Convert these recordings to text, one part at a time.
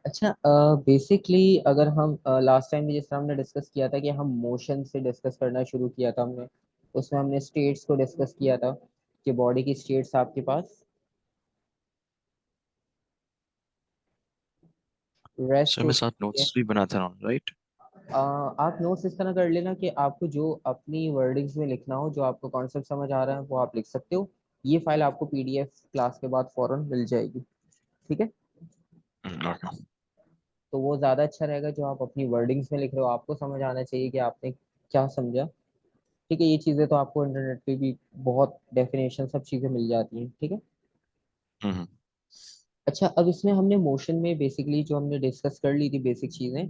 अच्छा, बेसिकली अगर हम लास्ट टाइम भी जिस तरह हमने डिस्कस किया था कि हम मोशन से डिस्कस करना शुरू किया था हमने, उसमें हमने स्टेट्स को डिस्कस किया था कि बॉडी की स्टेट्स आपके पास रेस्ट सर मैं होती साथ है। नोट्स भी बनाता रहा हूँ, राइट? आप नोट्स इस तरह कर लेना कि आपको जो अपनी वर्डिंग्स में लिखना हो, जो आपको कॉन्सेप्ट समझ आ रहा है वो आप लिख सकते हो। ये फाइल आपको पीडीएफ क्लास के बाद फौरन मिल जाएगी। ठीक है। ओके। तो वो ज़्यादा अच्छा रहेगा, जो आप अपनी वर्डिंग्स में लिख रहे हो आपको समझ आना चाहिए कि आपने क्या समझा। ठीक है, ये चीज़ें तो आपको इंटरनेट पे भी बहुत डेफिनेशन सब चीज़ें मिल जाती हैं। ठीक है। हम्म। अच्छा, अब इसमें हमने मोशन में बेसिकली जो हमने डिस्कस कर ली थी बेसिक चीज़ें,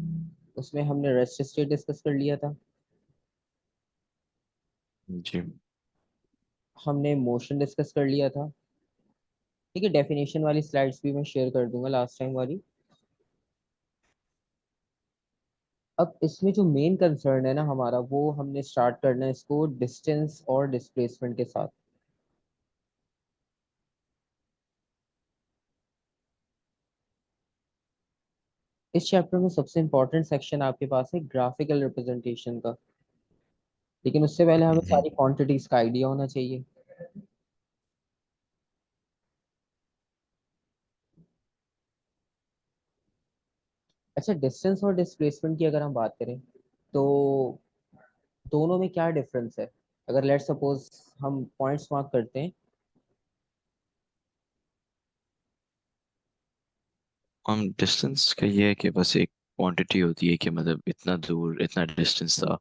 उसमें हमने रेस्ट स्टेट डिस्कस कर लिया था। जी। हमने मोशन डिस्कस कर लिया था। ठीक है, डेफिनेशन वाली स्लाइड्स भी मैं शेयर कर दूंगा लास्ट टाइम वाली। अब इसमें जो मेन कंसर्न है ना हमारा, वो हमने स्टार्ट करना है इसको डिस्टेंस और डिस्प्लेसमेंट के साथ। इस चैप्टर में सबसे इंपॉर्टेंट सेक्शन आपके पास है ग्राफिकल रिप्रेजेंटेशन का। लेकिन उससे पहले हमें हम्म। सारी क्वांटिटीज का आइडिया होना चाहिए। अच्छा, डिस्टेंस और डिस्प्लेसमेंट की अगर हम बात करें तो दोनों में क्या डिफरेंस है। अगर लेट सपोज हम पॉइंट्स मार्क करते हैं। हम डिस्टेंस का ये है कि बस एक क्वांटिटी होती है कि मतलब इतना दूर इतना डिस्टेंस था।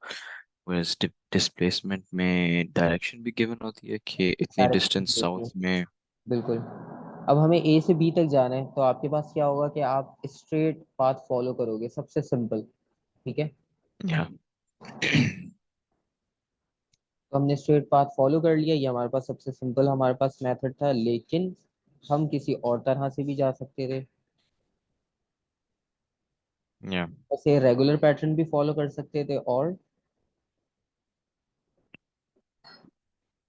whereas डिस्प्लेसमेंट में डायरेक्शन भी गिवन होती है कि इतनी डिस्टेंस डायरेक्शन, साउथ में। बिल्कुल। अब हमें ए से बी तक जाना है तो आपके पास क्या होगा कि आप स्ट्रेट पाथ फॉलो करोगे, सबसे सिंपल। ठीक है। या तो हमने स्ट्रेट पाथ फॉलो कर लिया, ये हमारे पास सबसे सिंपल हमारे पास मेथड था। लेकिन हम किसी और तरह से भी जा सकते थे। या ऐसे रेगुलर पैटर्न भी फॉलो कर सकते थे और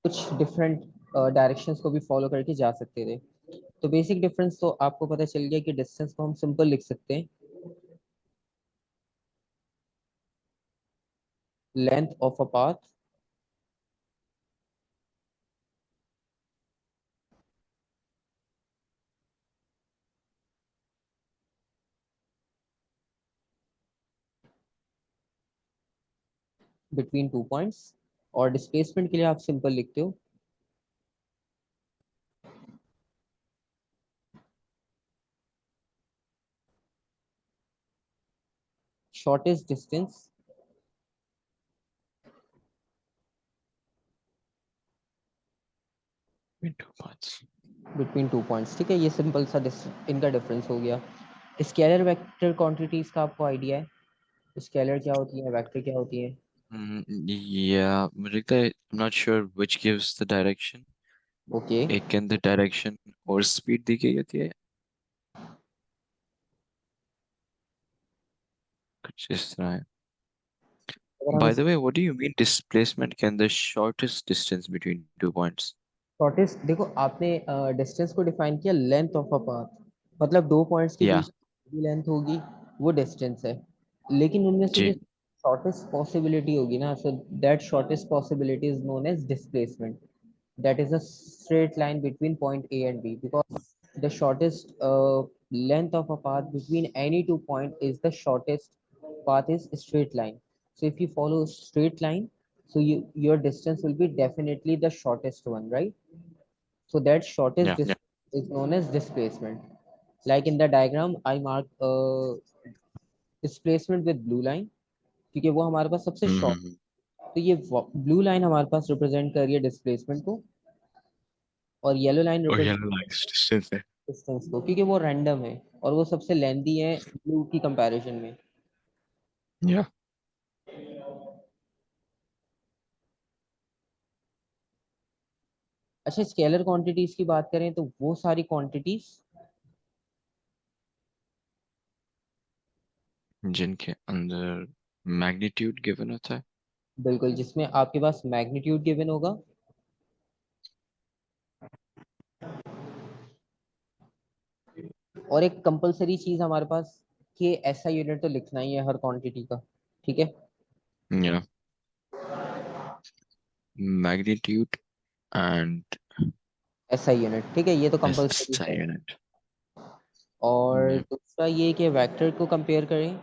कुछ डिफरेंट डायरेक्शंस को भी फॉलो करके जा सकते थे। तो बेसिक डिफरेंस तो आपको पता चल गया कि डिस्टेंस को हम सिंपल लिख सकते हैं, length of a path between two points. और डिस्प्लेसमेंट के लिए आप सिंपल लिखते हो shortest distance two parts. Between two points. ठीक है, ये सिंपल सा इनका डिफरेंस हो गया। स्केलर वेक्टर क्वांटिटीज का आपको आइडिया है, स्केलर क्या होती है, वेक्टर क्या होती है। या मुझे लगता है not sure which gives the direction. Okay. एक के अंदर डायरेक्शन और स्पीड दी गई होती है, कुछ इस तरह है। अगर हम by the way what do you mean displacement के अंदर shortest distance between two points? Shortest, देखो आपने डिस्टेंस को डिफाइन किया लेंथ ऑफ अ पाथ, मतलब दो पॉइंट्स के या बीच की लेंथ होगी वो डिस्टेंस है। लेकिन उनमें से जो जी। शॉर्टेस्ट पॉसिबिलिटी होगी ना, so that shortest possibility is known as displacement. That is a straight line between point A and B, because the shortest length of a path between any two point is the shortest path is straight line. So if you follow straight line, so your distance will be definitely the shortest one, right? So that shortest या distance is known as displacement. Like in the diagram, I mark displacement with blue line क्योंकि वो हमारे पास सबसे short. हम्म। तो ये blue line हमारे पास represent कर रही है डिस्प्लेसमेंट को, और येलो लाइन और रिप्रेजेंट येलो लाइक्स डिस्टेंस है। डिस्टेंस को, क्योंकि वो रैंडम है और वो सबसे लेंदी है ब्लू की कंपैरिजन में। या अच्छा, स्केलर क्वांटिटीज की बात करें तो वो सारी क्वांटिटीज जिनके अंदर मैग्नीट्यूड गिवन होता है। बिल्कुल, जिसमें आपके पास मैग्नीट्यूड गिवन होगा और एक कंपलसरी चीज हमारे पास कि ऐसा यूनिट तो लिखना ही है हर क्वांटिटी का, ठीक है। Yeah. Magnitude and ऐसा यूनिट, ठीक है, ये तो कंपलसरी SI है। unit. और Yeah. दूसरा ये कि वेक्टर को कंपेयर करें।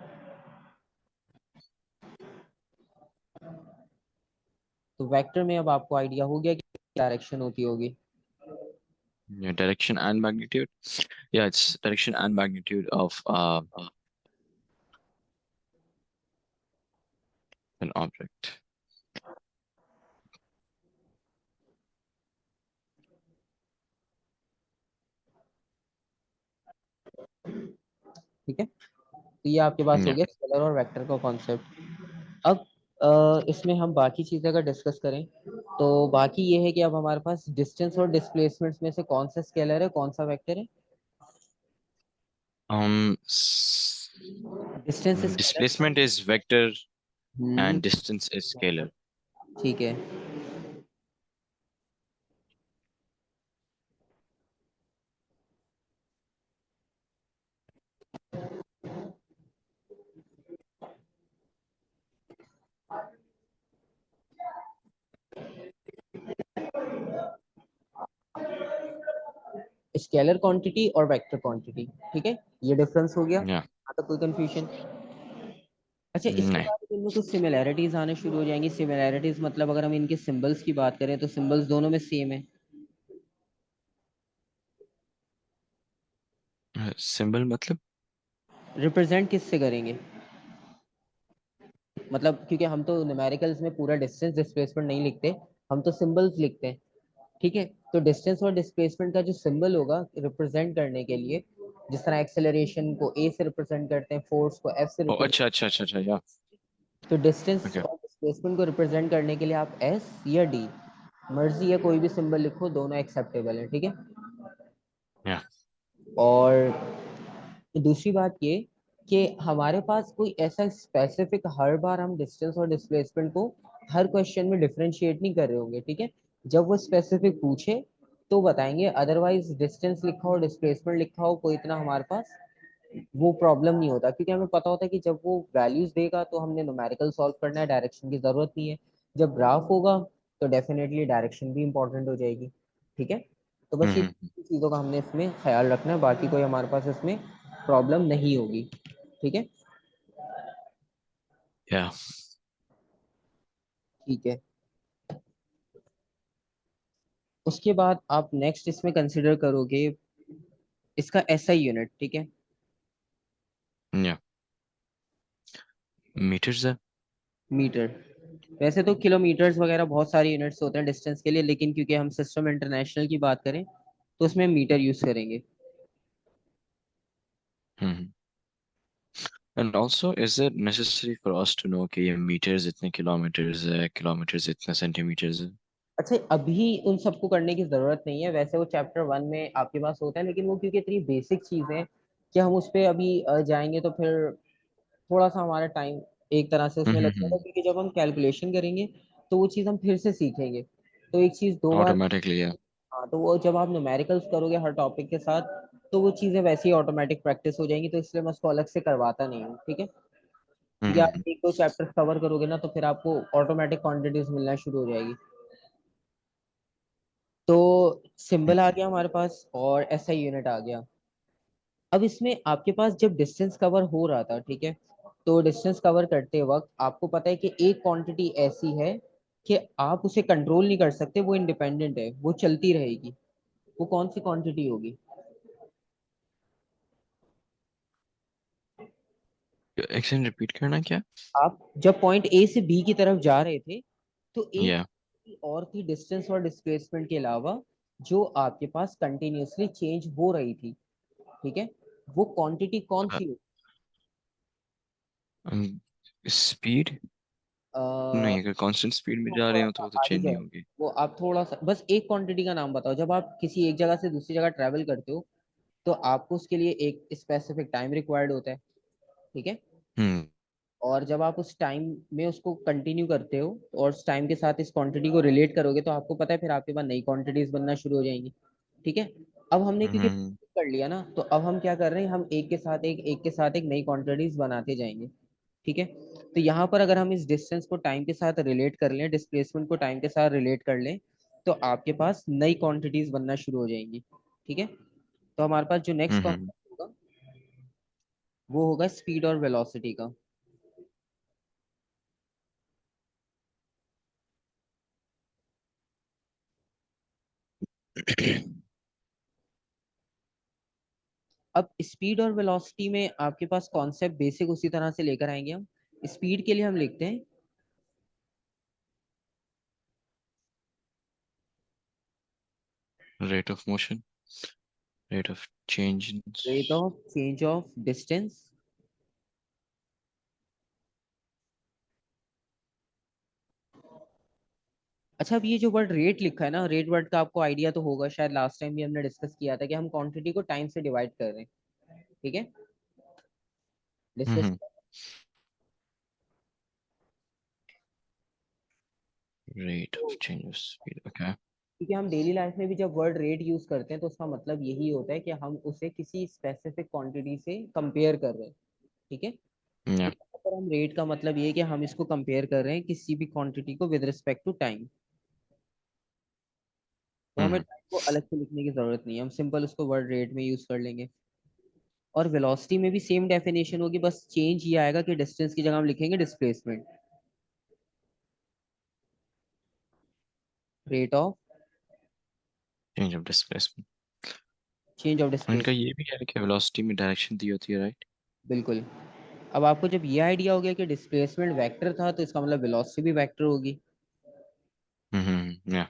तो वेक्टर में अब आपको आइडिया हो गया कि डायरेक्शन होती होगी। Yeah, direction and magnitude. Yeah, it's direction and magnitude of an object. ठीक है, तो ये आपके पास हो Yeah. गया स्केलर और वेक्टर का कॉन्सेप्ट। अब इसमें हम बाकी चीजें अगर डिस्कस करें तो बाकी ये है कि अब हमारे पास डिस्टेंस और डिस्प्लेसमेंट्स में से कौन सा स्केलर है कौन सा वेक्टर है। Distance scalar. Displacement is vector hmm. and distance is scalar. ठीक है। स्केलर क्वांटिटी और वेक्टर क्वांटिटी, ठीक है, ये डिफरेंस हो गया, Yeah. यहाँ तक कोई कंफ्यूजन। अच्छा, इसके नहीं. बाद इनमें कुछ सिमिलैरिटीज आने शुरू हो जाएंगी। सिमिलैरिटीज मतलब अगर हम इनके सिंबल्स की बात करें तो सिंबल्स दोनों में सेम है। Symbol मतलब. रिप्रेजेंट किससे करेंगे, मतलब क्योंकि हम तो न्यूमेरिकल्स में पूरा डिस्टेंस डिस्प्लेसमेंट नहीं लिखते, हम तो सिंबल्स लिखते हैं, ठीक है। तो डिस्टेंस और डिस्प्लेसमेंट का जो सिंबल होगा रिप्रेजेंट करने के लिए, जिस तरह एक्सेलरेशन को ए से रिप्रेजेंट करते हैं, फोर्स को एफ से Oh, रिप्रेजेंट, अच्छा अच्छा अच्छा अच्छा. Yeah. तो डिस्टेंस Okay. और डिस्प्लेसमेंट को रिप्रेजेंट करने के लिए आप एस या डी, मर्जी है कोई भी सिंबल लिखो, दोनों एक्सेप्टेबल है, ठीक है। Yeah. और दूसरी बात ये कि हमारे पास कोई ऐसा स्पेसिफिक, हर बार हम डिस्टेंस और डिस्प्लेसमेंट को हर क्वेश्चन में डिफरेंशिएट नहीं कर रहे होंगे, ठीक है। जब वो स्पेसिफिक पूछे तो बताएंगे, अदरवाइज डिस्टेंस लिखा हो डिस्प्लेसमेंट लिखा हो कोई इतना हमारे पास वो प्रॉब्लम नहीं होता, क्योंकि हमें पता होता है कि जब वो वैल्यूज देगा तो हमने न्यूमेरिकल सॉल्व करना है, डायरेक्शन की जरूरत नहीं है। जब ग्राफ होगा तो डेफिनेटली डायरेक्शन भी इंपॉर्टेंट हो जाएगी, ठीक है। तो बस ये Mm-hmm. चीज़ों का हमने इसमें ख्याल रखना है, बाकी कोई हमारे पास इसमें प्रॉब्लम नहीं होगी, ठीक है। Yeah. ठीक है, उसके बाद आप नेक्स्ट इसमें कंसिडर करोगे इसका एसआई यूनिट, ठीक है। Yeah. Meters है. मीटर, वैसे तो किलोमीटर्स वगैरह बहुत सारे यूनिट्स होते हैं डिस्टेंस के लिए, लेकिन क्योंकि हम सिस्टम इंटरनेशनल की बात करें तो उसमें मीटर यूज करेंगे। Mm-hmm. And also, is it necessary for us to know कि ये meters इतने kilometers है, kilometers इतने centimeters है? अच्छा, अभी उन सबको करने की जरूरत नहीं है, वैसे वो चैप्टर 1 में आपके पास होता है, लेकिन वो क्योंकि इतनी बेसिक चीज है कि हम उस पे अभी जाएंगे तो फिर थोड़ा सा हमारा टाइम एक तरह से उसमें लगेगा, Mm-hmm. क्योंकि जब हम कैलकुलेशन करेंगे तो वो चीज़ हम फिर से सीखेंगे, तो एक चीज़ दो बार। Automatically, yeah. हाँ, तो वो जब आप न्यूमेरिकल्स करोगे हर टॉपिक के साथ तो वो चीज़ें वैसे ही ऑटोमेटिक प्रैक्टिस हो जाएंगी, तो इसलिए मैं उसको अलग से करवाता नहीं हूँ, ठीक है। क्योंकि आप Mm-hmm. एक दो चैप्टर कवर करोगे ना तो फिर आपको ऑटोमेटिक क्वांटिटीज मिलना शुरू हो जाएगी। तो सिंबल आ गया हमारे पास और एसआई यूनिट आ गया। अब इसमें आपके पास जब डिस्टेंस कवर हो रहा था, ठीक है, तो डिस्टेंस कवर करते वक्त आपको पता है कि एक क्वांटिटी ऐसी है कि आप उसे कंट्रोल नहीं कर सकते, वो इंडिपेंडेंट है, वो चलती रहेगी। वो कौन सी क्वांटिटी होगी। एक सेकंड रिपीट करना क्या? आप जब पॉइंट ए से बी की तरफ जा रहे थे तो एक Yeah. और थी डिस्टेंस और डिस्प्लेसमेंट के अलावा, जो आपके पास कंटिन्यूअसली चेंज हो रही थी, ठीक है। वो क्वांटिटी कौन Uh, सी speed. होगी। नहीं, अगर कांस्टेंट स्पीड में तो जा रहे थोड़ा हो सा तो वो तो आ ही चेंज नहीं जाए, होगी. वो आप थोड़ा सा बस एक क्वांटिटी का नाम बताओ। जब आप किसी एक जगह से दूसरी जगह ट्रैवल करते हो तो आपको उसके लिए एक स्पेसिफिक टाइम रिक्वायर्ड होता है, ठीक है। हम्म. और जब आप उस टाइम में उसको कंटिन्यू करते हो और उस टाइम के साथ इस क्वांटिटी को रिलेट करोगे तो आपको पता है फिर आपके पास नई क्वांटिटीज बनना शुरू हो जाएंगी, ठीक है। अब हमने क्योंकि हम्म कर लिया ना, तो अब हम क्या कर रहे हैं, हम एक के साथ एक नई क्वांटिटीज बनाते जाएंगे। ठीक है, तो यहाँ पर अगर हम इस डिस्टेंस को टाइम के साथ रिलेट कर लें, डिस्प्लेसमेंट को टाइम के साथ रिलेट कर लें, तो आपके पास नई क्वांटिटीज बनना शुरू हो जाएंगी। ठीक है, तो हमारे पास जो नेक्स्ट हम्म कॉन्सेप्ट होगा वो होगा स्पीड और वेलोसिटी का। अब स्पीड और वेलोसिटी में आपके पास कॉन्सेप्ट बेसिक उसी तरह से लेकर आएंगे हम। स्पीड के लिए हम लिखते हैं rate of motion, rate of change in. Rate of change of distance. अच्छा, अब ये जो वर्ड रेट लिखा है ना, रेट वर्ड का आपको आइडिया तो होगा, शायद लास्ट टाइम भी हमने डिस्कस किया था कि हम क्वांटिटी को टाइम से डिवाइड कर रहे हैं। ठीक है, discuss. Hmm rate of change of speed, okay. क्योंकि हम डेली लाइफ में भी जब वर्ड रेट यूज करते हैं तो उसका मतलब यही होता है कि हम उसे किसी स्पेसिफिक क्वांटिटी से कंपेयर कर रहे हैं। ठीक है, तो या यहाँ पर हम रेट का मतलब ये है कि हम इसको कंपेयर कर रहे हैं किसी भी क्वांटिटी को विद रिस्पेक्ट टू टाइम। तो हमें हम्म टाइम को अलग से लिखने की जरूरत नहीं है, हम सिंपल उसको वर्ड रेट में यूज कर लेंगे। और वेलोसिटी में भी सेम डेफिनेशन होगी, बस चेंज ये आएगा कि डिस्टेंस की जगह हम लिखेंगे displacement. Rate of change of displacement. Change of और इनका डिस्प्लेसमेंट। ये भी है कि वेलोसिटी में डायरेक्शन दी होती है, राइट? बिल्कुल। अब आपको जब ये आइडिया हो गया कि डिस्प्लेसमेंट वेक्टर था, तो इसका मतलब वेलोसिटी भी वेक्टर होगी। या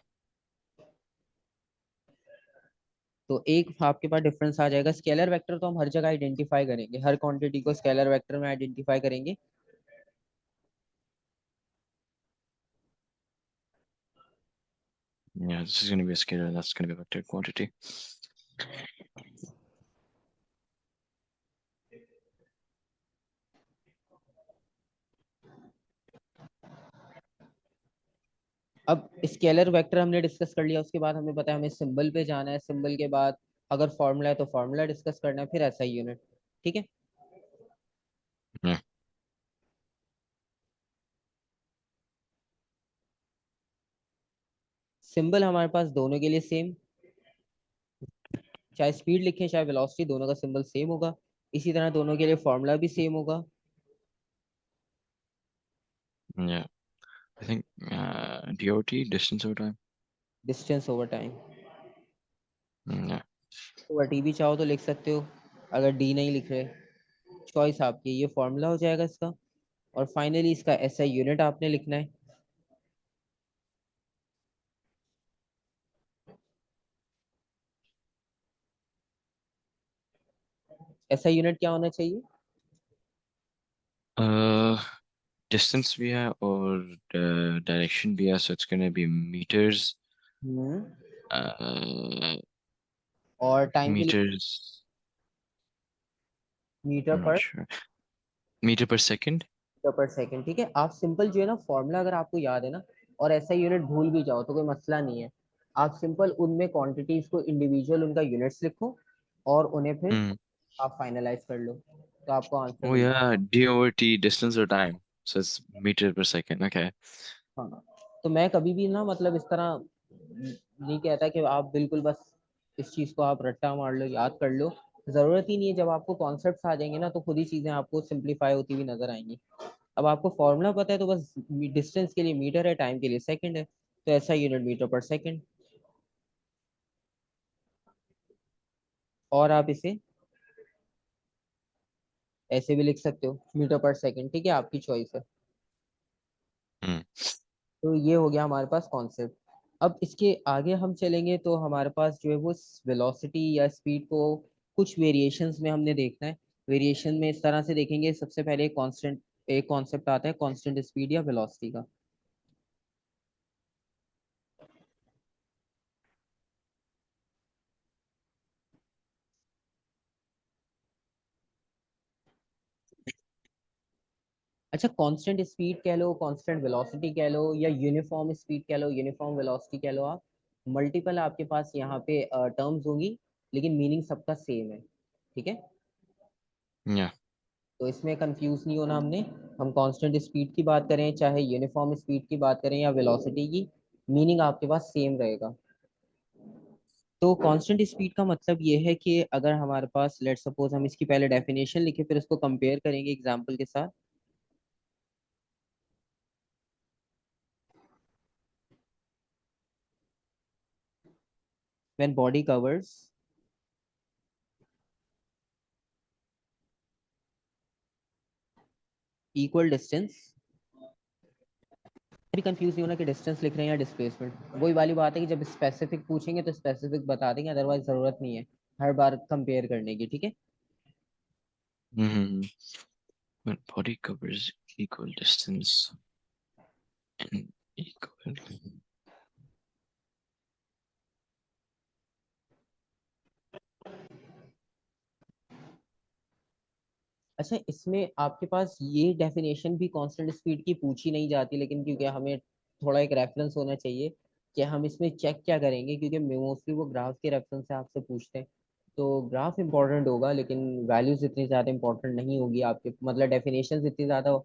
तो एक आपके पास डिफरेंस आ जाएगा, स्केलर वेक्टर तो हम हर जगह आइडेंटिफाई करेंगे, हर क्वांटिटी को स्केलर वेक्टर में आइडेंटिफाई करेंगे। या this is gonna be a scalar, that's gonna be vector quantity. अब स्केलर वेक्टर हमने डिस्कस कर लिया, उसके बाद हमें पता है हमें सिंबल पे जाना है, सिंबल के बाद अगर फॉर्मूला है तो फॉर्मूला डिस्कस करना है, फिर ऐसा यूनिट। ठीक है, या सिंबल हमारे पास दोनों के लिए सेम, चाहे स्पीड लिखें चाहे वेलोसिटी, दोनों का सिंबल सेम होगा। इसी तरह दोनों के लिए फॉर्मूला भी सेम होगा। या I think DOT, distance over time. Distance over time. या ओवर टी भी चाहो तो लिख सकते हो, अगर डी नहीं लिख रहे, चॉइस आपकी, ये फॉर्मूला हो जाएगा इसका। और फाइनली इसका एसआई यूनिट आपने लिखना है। एसआई यूनिट क्या होना चाहिए? डिस्टेंस भी है और डायरेक्शन भी है, so it's gonna be meters. Hmm. और टाइम के लिए meters, meter not per sure. Meter per second. Meter per second. ठीक है, आप सिंपल जो है ना फॉर्मूला अगर आपको याद है ना, और ऐसा यूनिट भूल भी जाओ तो कोई मसला नहीं है। आप सिंपल उनमें क्वांटिटीज को इंडिविजुअल उनका यूनिट्स लिखो, और उन्हें फिर हम्म आप फाइनलाइज कर लो, तो आपको आंसर ओ मिल जाए। या, डी ओवर टी, डिस्टेंस और time, so it's metre per second, okay. हाँ, तो मैं कभी भी ना मतलब इस तरह नहीं कहता कि आप बिल्कुल बस इस चीज को आप रट्टा मार लो, याद कर लो। जरूरत ही नहीं है, जब आपको कॉन्सेप्ट्स आ जाएंगे ना तो खुद ही चीजें आपको सिंप्लीफाई होती हुई नजर आएंगी। अब आपको फॉर्मूला पता है तो बस, डिस्टेंस के लिए मीटर है, टाइम के लिए सेकंड है, तो ऐसा यूनिट मीटर पर सेकंड। और आप इसे ऐसे भी लिख सकते हो, मीटर पर सेकंड। ठीक है, आपकी चॉइस है। हम्म तो ये हो गया हमारे पास कॉन्सेप्ट। अब इसके आगे हम चलेंगे तो हमारे पास जो है वो वेलोसिटी या स्पीड को कुछ वेरिएशंस में हमने देखना है। वेरिएशन में इस तरह से देखेंगे, सबसे पहले कांस्टेंट, एक कॉन्सेप्ट आता है कांस्टेंट स्पीड या वेलोसिटी का। अच्छा, कांस्टेंट स्पीड कह लो, कांस्टेंट वेलोसिटी कह लो, या यूनिफॉर्म स्पीड कह लो, यूनिफॉर्म वेलोसिटी कह लो, आप मल्टीपल आपके पास यहाँ पे टर्म्स होंगी। लेकिन मीनिंग सबका सेम है, ठीक है। या तो इसमें कंफ्यूज नहीं होना हमने। हम कांस्टेंट स्पीड की बात करें चाहे यूनिफॉर्म स्पीड की बात करें या वेलोसिटी की, मीनिंग आपके पास सेम रहेगा। तो कांस्टेंट स्पीड का मतलब ये है कि अगर हमारे पास लेट सपोज हम इसकी पहले डेफिनेशन लिखे फिर उसको कंपेयर करेंगे एग्जांपल के साथ। When body covers equal distance, फिर कंफ्यूज नहीं होना कि डिस्टेंस लिख रहे हैं या डिस्प्लेसमेंट। वही वाली बात है कि जब स्पेसिफिक पूछेंगे तो स्पेसिफिक बता देंगे, अदरवाइज जरूरत नहीं है हर बार कंपेयर करने की, ठीक है। हम्म when body covers equal distance and equal अच्छा, इसमें आपके पास ये डेफिनेशन भी कांस्टेंट स्पीड की पूछी नहीं जाती, लेकिन क्योंकि हमें थोड़ा एक रेफरेंस होना चाहिए कि हम इसमें चेक क्या करेंगे, क्योंकि मोस्टली वो ग्राफ के रेफरेंस से आपसे पूछते हैं। तो ग्राफ इंपॉर्टेंट होगा लेकिन वैल्यूज इतनी ज़्यादा इंपॉर्टेंट नहीं होगी आपके, मतलब डेफिनेशन इतनी ज़्यादा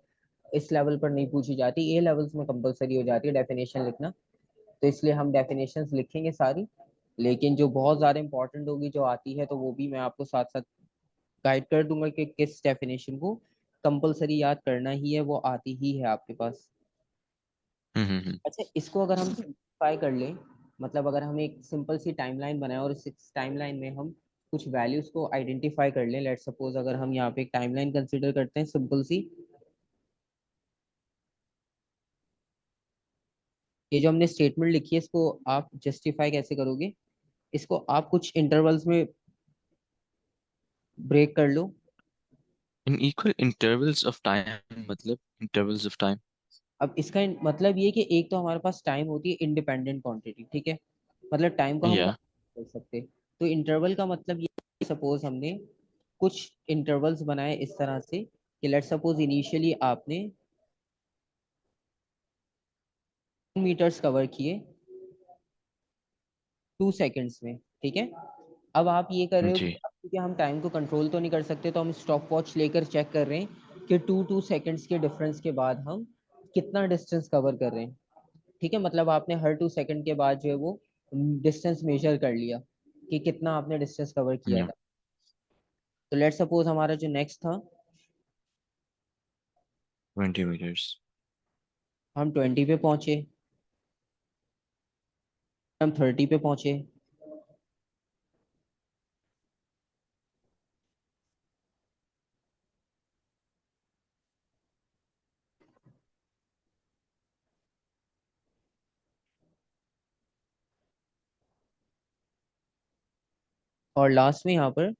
इस लेवल पर नहीं पूछी जाती, ए लेवल्स में कंपलसरी हो जाती है डेफिनेशन लिखना। तो इसलिए हम डेफिनेशंस लिखेंगे सारी, लेकिन जो बहुत ज़्यादा इंपॉर्टेंट होगी जो आती है तो वो भी मैं आपको साथ साथ गाइड कर दूंगा कि किस डेफिनेशन को कंपलसरी याद करना ही है, वो आती ही है आपके पास। हम्म अच्छा, इसको अगर हम सिंपलीफाई कर लें, मतलब अगर हम एक सिंपल सी टाइमलाइन बनाएं और इस टाइमलाइन में हम कुछ वैल्यूज को आइडेंटिफाई कर लें, लेट सपोज अगर हम यहाँ पे एक टाइमलाइन कंसीडर करते हैं सिंपल सी। ये जो हमने स्टेटमेंट लिखी है इसको आप जस्टिफाई कैसे करोगे, इसको आप कुछ इंटरवल्स में ब्रेक कर लो। in equal intervals of time मतलब intervals of time अब इसका मतलब ये कि एक तो हमारे पास टाइम होती है इंडिपेंडेंट क्वांटिटी, ठीक है, मतलब टाइम को हम या कर सकते। तो इंटरवल का मतलब ये, सपोज हमने कुछ इंटरवल्स बनाए इस तरह से कि लेट सपोज इनिशियली आपने मीटर्स कवर किए 2 सेकेंड्स में, ठीक है। अब आप ये कर रहे हो कि जी क्योंकि हम टाइम को कंट्रोल तो नहीं कर सकते, तो हम स्टॉप वॉच लेकर चेक कर रहे हैं कि 2 2 सेकेंड्स के डिफरेंस के बाद हम कितना डिस्टेंस कवर कर रहे हैं, ठीक है। मतलब आपने हर 2 सेकंड के बाद जो है वो डिस्टेंस मेजर कर लिया कि कितना आपने डिस्टेंस कवर किया या था। तो लेट सपोज हमारा जो नेक्स्ट था, 20 meters हम 20 पे पहुंचे, हम 30 पे पहुंचे, और लास्ट में यहाँ पर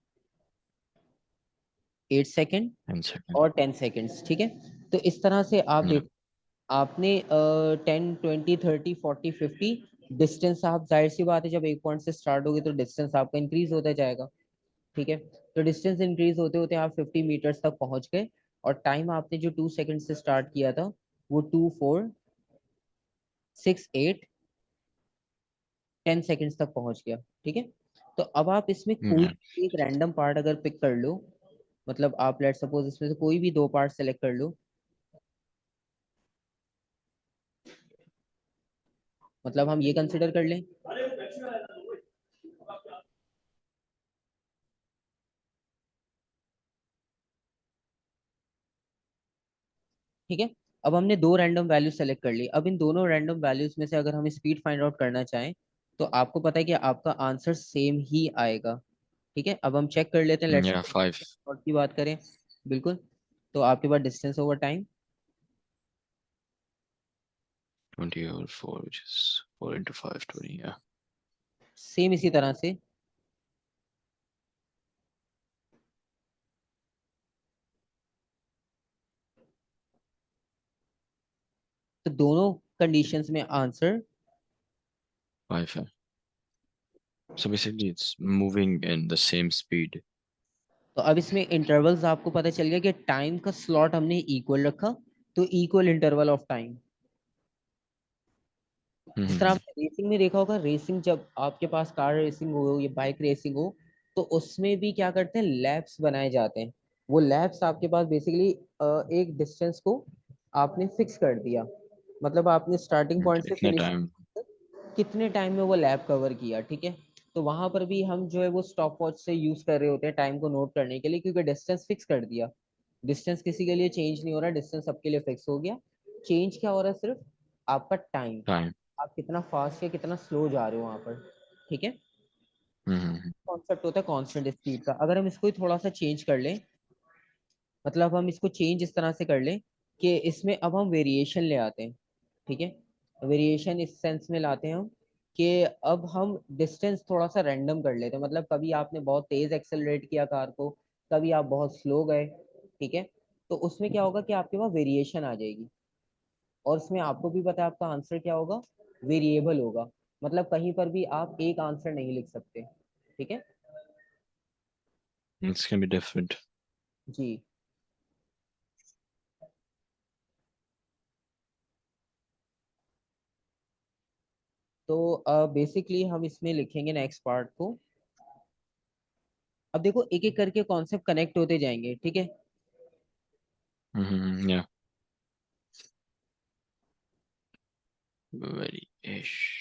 8 सेकेंड 10 seconds और 10 सेकेंड्स, ठीक है। तो इस तरह से आप yeah देख, आपने 10 20 30 40 50 डिस्टेंस, आप जाहिर सी बात है जब एक पॉइंट से स्टार्ट होगी तो डिस्टेंस आपका इंक्रीज होता जाएगा, ठीक है। तो डिस्टेंस इंक्रीज होते होते आप 50 मीटर्स तक पहुंच गए, और टाइम आपने जो 2 सेकंड से स्टार्ट किया था वो 2 4 6 8 10 सेकंड्स तक पहुंच गया, ठीक है। तो अब आप इसमें कोई yeah एक रैंडम पार्ट अगर पिक कर लो, मतलब आप लेट सपोज इसमें से कोई भी 2 पार्ट सेलेक्ट कर लो, मतलब हम ये कंसिडर कर लें, ठीक है। अब हमने 2 रैंडम वैल्यू सेलेक्ट कर ली, अब इन दोनों रैंडम वैल्यूज में से अगर हम स्पीड फाइंड आउट करना चाहें तो आपको पता है कि आपका आंसर सेम ही आएगा, ठीक है। अब हम चेक कर लेते हैं, लेट्स yeah 5 सपोज की बात करें, बिल्कुल। तो आपके पास distance over time 20 over 4 which is 4 into 5 20 yeah same इसी तरह से, तो दोनों कंडीशंस में आंसर। 5 है so basically it's moving in the same speed तो अब इसमें इंटरवल्स आपको पता चल गया कि टाइम का स्लॉट हमने इक्वल रखा, तो इक्वल इंटरवल ऑफ टाइम। इस तरह mm-hmm. आपने रेसिंग में देखा होगा, रेसिंग जब आपके पास कार रेसिंग हो या बाइक रेसिंग हो, तो उसमें भी क्या करते हैं, लैब्स बनाए जाते हैं। वो लैब्स आपके पास बेसिकली एक डिस्टेंस को आपने फिक्स कर दिया, मतलब आपने स्टार्टिंग पॉइंट से इतने फिनिशिंग टाइम। कितने टाइम में वो लैब कवर किया, ठीक है। तो वहां पर भी हम जो है वो स्टॉप वॉच से यूज कर रहे होते हैं टाइम को नोट करने के लिए, क्योंकि डिस्टेंस फिक्स कर दिया। डिस्टेंस किसी के लिए चेंज नहीं हो रहा, डिस्टेंस सबके लिए फिक्स हो गया। चेंज क्या हो रहा है, सिर्फ आपका टाइम, टाइम। आप कितना फास्ट या कितना स्लो जा रहे हो वहां पर, ठीक है। हम्म। कॉन्सेप्ट होता है कांस्टेंट स्पीड का। अगर हम इसको ही थोड़ा सा चेंज कर लें, मतलब हम इसको चेंज इस तरह से कर लें कि इसमें अब हम वेरिएशन ले आते हैं, ठीक है। वेरिएशन इस सेंस में लाते हैं हम कि अब हम डिस्टेंस थोड़ा सा रैंडम कर लेते हैं, मतलब कभी आपने बहुत तेज एक्सेलरेट किया कार को, कभी आप बहुत स्लो गए, ठीक है। तो उसमें क्या होगा कि आपके पास वेरिएशन आ जाएगी, और उसमें आपको भी पता है आपका आंसर क्या होगा, वेरिएबल होगा। मतलब कहीं पर भी आप एक आंसर नहीं लिख सकते, ठीक है इट्स कैन बी डिफरेंट। जी। तो बेसिकली हम इसमें लिखेंगे नेक्स्ट पार्ट को। अब देखो एक एक करके कॉन्सेप्ट कनेक्ट होते जाएंगे, ठीक है। या वेरिएशन।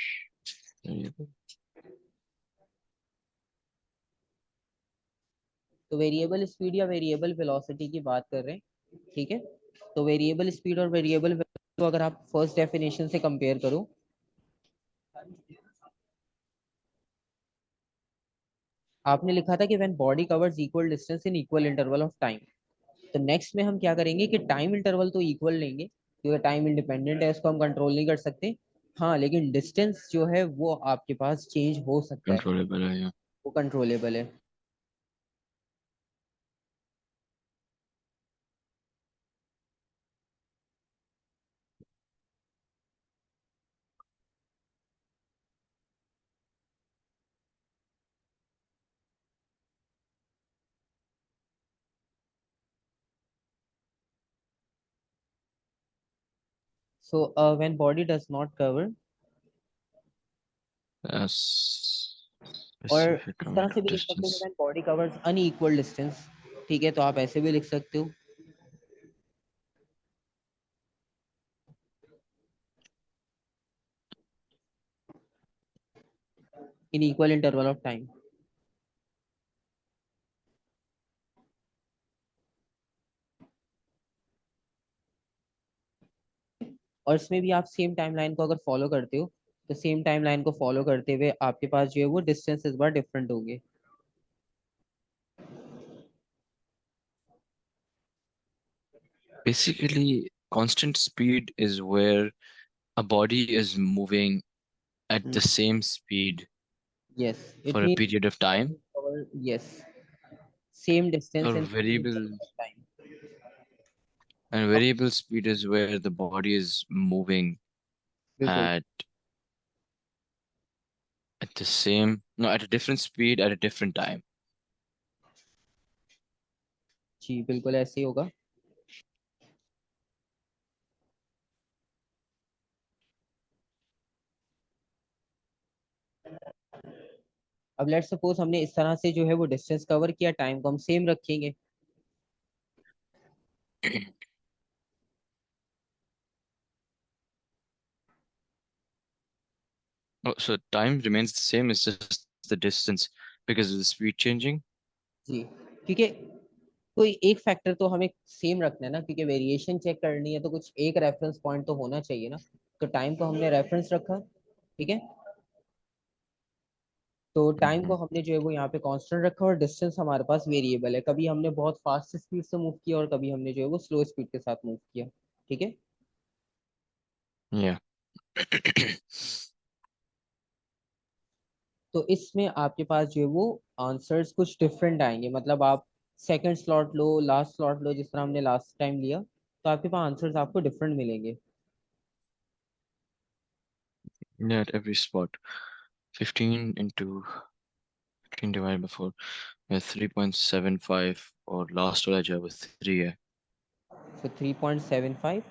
तो वेरिएबल स्पीड या वेरिएबल वेलोसिटी की बात कर रहे हैं, ठीक है। तो वेरिएबल स्पीड और वेरिएबल वेलोसिटी को अगर आप फर्स्ट डेफिनेशन से कंपेयर करो, आपने लिखा था कि when body covers equal distance in equal interval of time. तो नेक्स्ट में हम क्या करेंगे कि टाइम इंटरवल तो इक्वल लेंगे, क्योंकि टाइम इंडिपेंडेंट है, उसको हम कंट्रोल नहीं कर सकते। हाँ, लेकिन डिस्टेंस जो है वो आपके पास चेंज हो सकता है, कंट्रोलेबल है या। वो कंट्रोलेबल है। So when body does not cover, और स्पेसिफिक इस तरह अमाउंट से ऑफ भी लिख सकते हो कि distance. When body covers unequal distance, ठीक है। तो आप ऐसे भी लिख सकते हो, in equal interval of time. और इसमें भी आप सेम टाइमलाइन को अगर फॉलो करते हो, तो सेम टाइमलाइन को फॉलो करते हुए आपके पास जो है वो डिस्टेंस इस बार डिफरेंट होंगे। Basically, constant speed is where a body is moving at the same speed yes, it for a mean period of time. Yes, same distance Or in same variable time. and variable speed is where the body is moving बिल्कुल at the same, no, at a different speed at a different time. जी, बिल्कुल ऐसे ही होगा। अब let's suppose हमने इस तरह से जो है वो डिस्टेंस कवर किया, टाइम को हम सेम रखेंगे। Oh, so time remains the same, it's just the distance because of the speed changing. जी, क्योंकि कोई एक फैक्टर तो हमें सेम रखना है ना, क्योंकि वेरिएशन चेक करनी है तो कुछ एक रेफरेंस पॉइंट तो होना चाहिए ना। तो टाइम को हमने रेफरेंस रखा, ठीक है। तो टाइम को Mhm. हमने जो है वो यहाँ पे कांस्टेंट रखा, और डिस्टेंस हमारे पास वेरिएबल है, कभी हमने बहुत फास्ट स्पीड से मूव किया और कभी हमने जो है वो स्लो स्पीड के साथ मूव किया, ठीक है। Yeah. तो इसमें आपके पास जो है वो आंसर्स कुछ डिफरेंट आएंगे, मतलब आप सेकंड स्लॉट लो, लास्ट स्लॉट लो, जिस तरह हमने लास्ट टाइम लिया, तो आपके पास आंसर्स आपको डिफरेंट मिलेंगे। Yeah, at every spot. 15 into 15 divided by 4. Yeah, 3.75 और लास्ट वाला जो है वो 3 है। सो 3.75।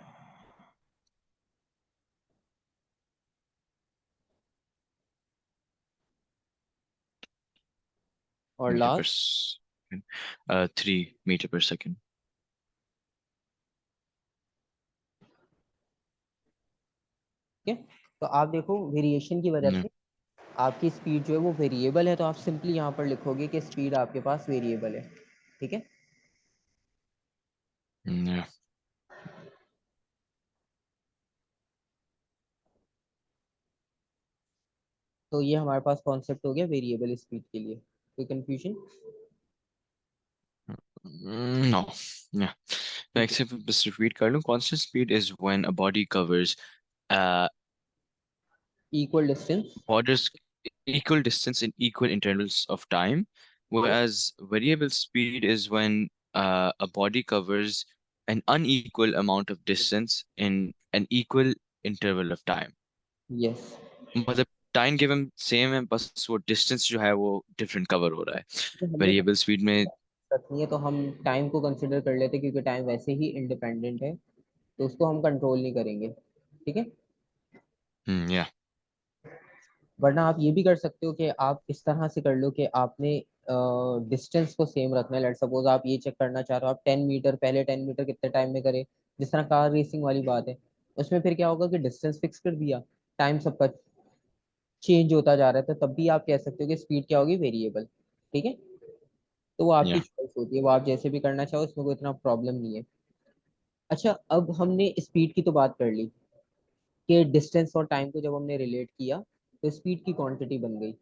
और मीटर पर लास्ट सेकेंड, 3 मीटर पर सेकेंड। ठीक है। तो आप देखो वेरिएशन की वजह से आपकी स्पीड जो है वो वेरिएबल है, तो आप सिंपली यहाँ पर लिखोगे कि स्पीड आपके पास वेरिएबल है। ठीक है। या तो ये हमारे पास कॉन्सेप्ट हो गया वेरिएबल स्पीड के लिए। कोई कंफ्यूजन? नो, या मैं ठीक एक है। से बस रिपीट कर लूँ। Constant speed is when a body covers equal distance. borders equal distance in equal intervals of time, yes. whereas variable speed is when a body covers an unequal amount of distance in an equal interval of time. Yes. मतलब time given same है, बस वो distance जो है वो different cover हो रहा है। तो हमें वेरिएबल स्पीड में रखनी है तो हम टाइम को कंसिडर कर लेते हैं, क्योंकि टाइम वैसे ही इंडिपेंडेंट है, तो उसको हम कंट्रोल नहीं करेंगे। ठीक है। या वरना आप ये भी कर सकते हो कि आप इस तरह से कर लो कि आपने डिस्टेंस को सेम रखना है। लेट सपोज आप ये चेक करना चाह रहे हो, आप 10 मीटर, पहले 10 मीटर कितने टाइम में करें, जिस तरह कार रेसिंग वाली बात है। उसमें फिर क्या होगा कि डिस्टेंस फिक्स कर दिया, टाइम सबका चेंज होता जा रहा है, तो तब भी आप कह सकते हो कि स्पीड क्या होगी, वेरिएबल। ठीक है। तो वो आपकी या चॉइस होती है, वो आप जैसे भी करना चाहो, इसमें कोई इतना प्रॉब्लम नहीं है। अच्छा, अब हमने स्पीड की तो बात कर ली कि डिस्टेंस और टाइम को जब हमने रिलेट किया तो स्पीड की क्वांटिटी बन गई।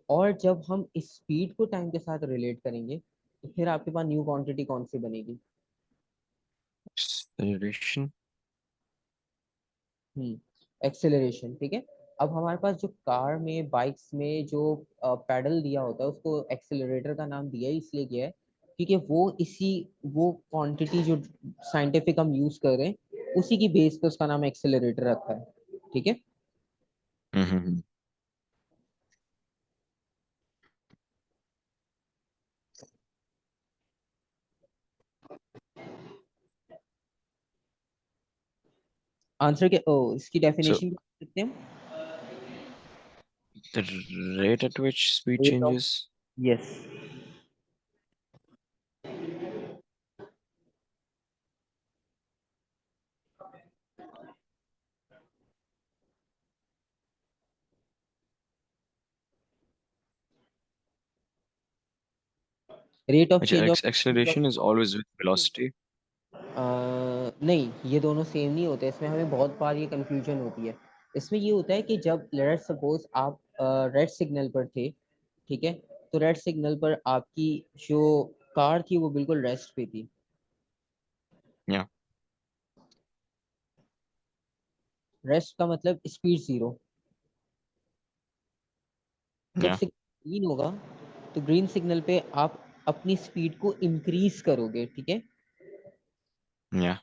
और जब हम इस स्पीड को टाइम के साथ रिलेट करेंगे तो फिर आपके पास न्यू क्वांटिटी कौन सी बनेगी? एक्सेलरेशन। एक्सेलरेशन। ठीक है। अब हमारे पास जो कार में, बाइक्स में जो पैडल दिया होता है, उसको एक्सेलरेटर का नाम दिया ही इसलिए गया है क्योंकि वो क्वांटिटी जो साइंटिफिक हम यूज कर रहे हैं उसी की बेस पे उसका नाम एक्सेलरेटर रखा है। ठीक है। हम्म। आंसर के इसकी So डेफिनेशन क्या सकते हैं? the rate at which speed rate of, changes. Yes, rate of change of. Acceleration is always with velocity. नहीं, ये दोनों सेम नहीं होते, इसमें हमें बहुत बार ये कंफ्यूजन होती है। इसमें ये होता है कि जब लेट्स सपोज आप रेड सिग्नल पर थे, ठीक है, तो रेड सिग्नल पर आपकी जो कार थी वो बिल्कुल रेस्ट पे थी। Yeah, रेस्ट का मतलब स्पीड जीरो। जब yeah, सिग्नल ग्रीन होगा तो ग्रीन सिग्नल पे आप अपनी स्पीड को इंक्रीज करोगे। ठीक है। yeah,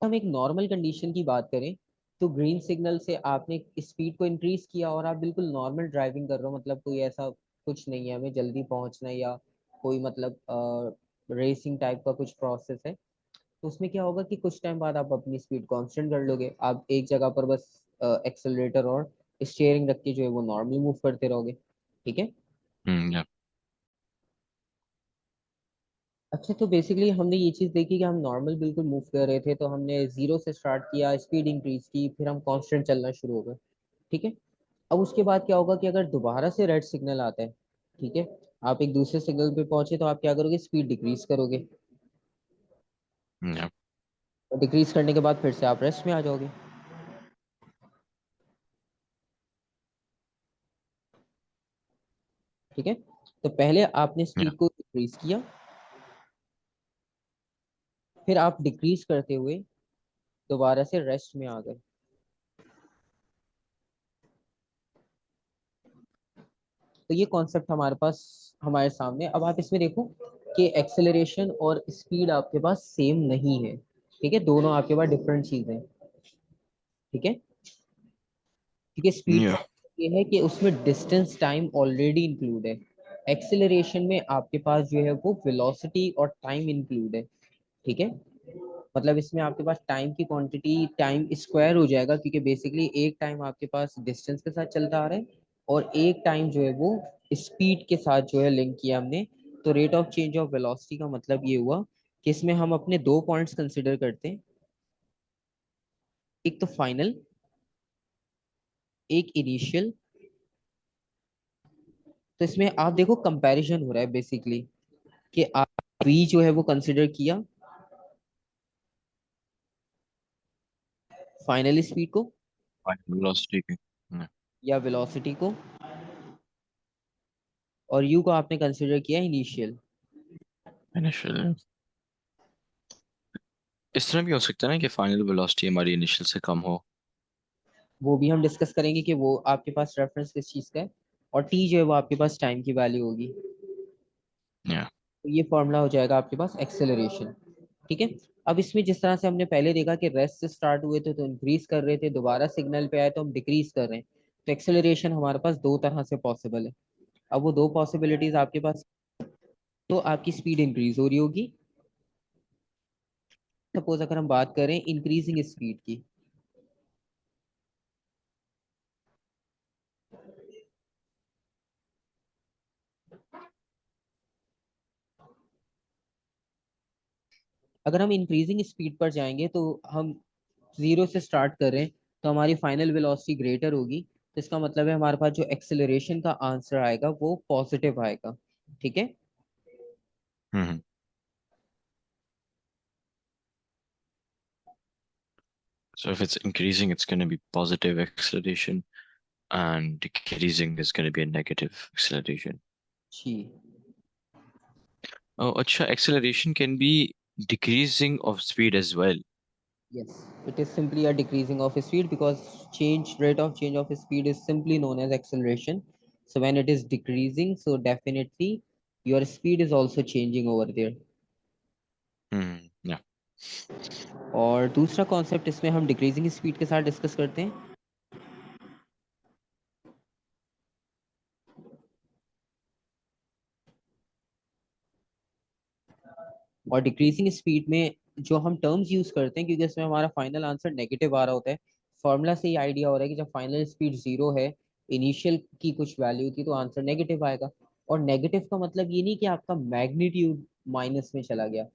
हम एक नॉर्मल कंडीशन की बात करें तो ग्रीन सिग्नल से आपने स्पीड को इंक्रीज किया और आप बिल्कुल नॉर्मल ड्राइविंग कर रहे हो, मतलब कोई ऐसा कुछ नहीं है हमें जल्दी पहुंचना है या कोई मतलब रेसिंग टाइप का कुछ प्रोसेस है। तो उसमें क्या होगा कि कुछ टाइम बाद आप अपनी स्पीड कांस्टेंट कर लोगे, आप एक जगह पर बस एक्सेलरेटर और स्टीयरिंग रख के जो है वो नॉर्मली मूव करते रहोगे। ठीक है। yeah. अच्छा, तो बेसिकली हमने ये चीज देखी कि हम नॉर्मल बिल्कुल मूव कर रहे थे, तो हमने जीरो से स्टार्ट किया, स्पीड इंक्रीज की, फिर हम कांस्टेंट चलना शुरू हो गए। ठीक है। अब उसके बाद क्या होगा कि अगर दोबारा से रेड सिग्नल आता है, ठीक है, आप एक दूसरे सिग्नल पे पहुंचे, तो आप क्या करोगे, स्पीड डिक्रीज करोगे। Yeah. और डिक्रीज करने के बाद फिर से आप रेस्ट में आ जाओगे। ठीक है। तो पहले आपने Yeah. स्पीड को डिक्रीज किया, फिर आप डिक्रीज करते हुए दोबारा से रेस्ट में आ गए। तो ये कॉन्सेप्ट हमारे पास, हमारे सामने। अब आप इसमें देखो कि एक्सेलरेशन और स्पीड आपके पास सेम नहीं है। ठीक है, दोनों आपके पास डिफरेंट चीजें हैं। ठीक है। क्योंकि स्पीड का Yeah. मतलब ये है कि उसमें डिस्टेंस टाइम ऑलरेडी इंक्लूड है। एक्सेलरेशन में आपके पास जो है वो वेलोसिटी और टाइम इंक्लूड है। ठीक है, मतलब इसमें आपके पास टाइम की क्वांटिटी टाइम स्क्वायर हो जाएगा, क्योंकि बेसिकली एक टाइम आपके पास डिस्टेंस के साथ चलता आ रहा है और एक टाइम जो है वो स्पीड के साथ जो है लिंक किया हमने। तो rate of change of velocity का मतलब ये हुआ कि इसमें हम अपने दो पॉइंट्स कंसिडर करते हैं, एक तो फाइनल, एक इनिशियल। तो इसमें आप देखो कंपैरिजन हो रहा है बेसिकली, कि आप v जो है वो कंसिडर किया फाइनल स्पीड को वेलोसिटी की या वेलोसिटी को, और u को आपने कंसिडर किया इनिशियल। इनिशियल। इस तरह भी हो सकता है ना कि फाइनल वेलोसिटी हमारी इनिशियल से कम हो। वो भी हम डिस्कस करेंगे कि वो आपके पास रेफरेंस किस चीज का है, और t जो है वो आपके पास टाइम की वैल्यू होगी। या तो ये फॉर्मूला हो जाएगा आपके पास एक्सेलरेशन। ठीक है, अब इसमें जिस तरह से हमने पहले देखा कि रेस्ट से स्टार्ट हुए थे तो इंक्रीज कर रहे थे, दोबारा सिग्नल पे आए तो हम डिक्रीज कर रहे हैं। तो एक्सेलरेशन हमारे पास दो तरह से पॉसिबल है। अब वो दो पॉसिबिलिटीज आपके पास, तो आपकी स्पीड इंक्रीज हो रही होगी। सपोज अगर हम बात करें इंक्रीजिंग स्पीड की, अगर हम इंक्रीजिंग स्पीड पर जाएंगे तो हम जीरो से स्टार्ट कर रहे हैं, तो हमारी फाइनल वेलोसिटी ग्रेटर होगी। तो इसका मतलब है हमारे पास जो एक्सेलरेशन का आंसर आएगा वो पॉजिटिव आएगा। ठीक है, हम्म so if it's increasing it's going to be positive acceleration and decreasing is going to be a negative acceleration. Ji. Oh, acha, acceleration can be decreasing of speed as well. Yes, it is simply a decreasing of speed because change rate of change of speed is simply known as acceleration. So when it is decreasing, so definitely your speed is also changing over there. Yeah. और दूसरा concept इसमें हम decreasing speed के साथ discuss करते हैं। और decreasing speed में जो हम टर्म्स यूज करते हैं, क्योंकि इसमें हमारा फाइनल आंसर नेगेटिव आ रहा होता है, फॉर्मूला से ही आइडिया हो रहा है कि जब फाइनल स्पीड जीरो है, इनिशियल की कुछ वैल्यू थी, तो आंसर नेगेटिव आएगा। और नेगेटिव का मतलब ये नहीं कि आपका मैग्नीट्यूड माइनस में चला गया।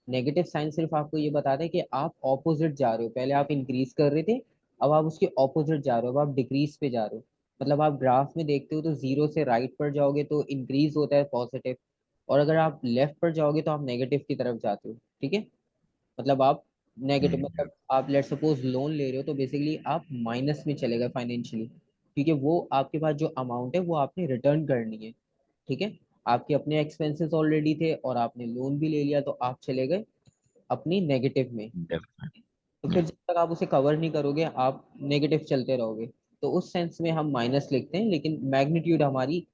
नेगेटिव साइन सिर्फ आपको ये बताता है कि आप ऑपोजिट जा रहे हो, पहले आप इंक्रीज कर रहे थे, अब आप उसके ऑपोजिट जा रहे हो, अब आप डिक्रीज पे जा रहे हो। मतलब आप ग्राफ में देखते हो तो जीरो से राइट पर जाओगे तो इंक्रीज होता है पॉजिटिव, और अगर आप लेफ्ट पर जाओगे तो आप नेगेटिव की तरफ जाते हो। ठीक है, मतलब आप नेगेटिव, Yeah. मतलब आप लेट सपोज लोन ले रहे हो तो बेसिकली आप माइनस में चले गए फाइनेंशियली, क्योंकि वो आपके पास जो अमाउंट है वो आपने रिटर्न करनी है। ठीक है, आपके अपने एक्सपेंसेस ऑलरेडी थे और आपने लोन भी ले लिया, तो आप चले गए अपनी नेगेटिव में। Definitely. तो Yeah. फिर जब तक आप उसे कवर नहीं करोगे आप नेगेटिव चलते रहोगे। तो उस सेंस में हम माइनस लिखते हैं, लेकिन मैग्नीट्यूड हमारी,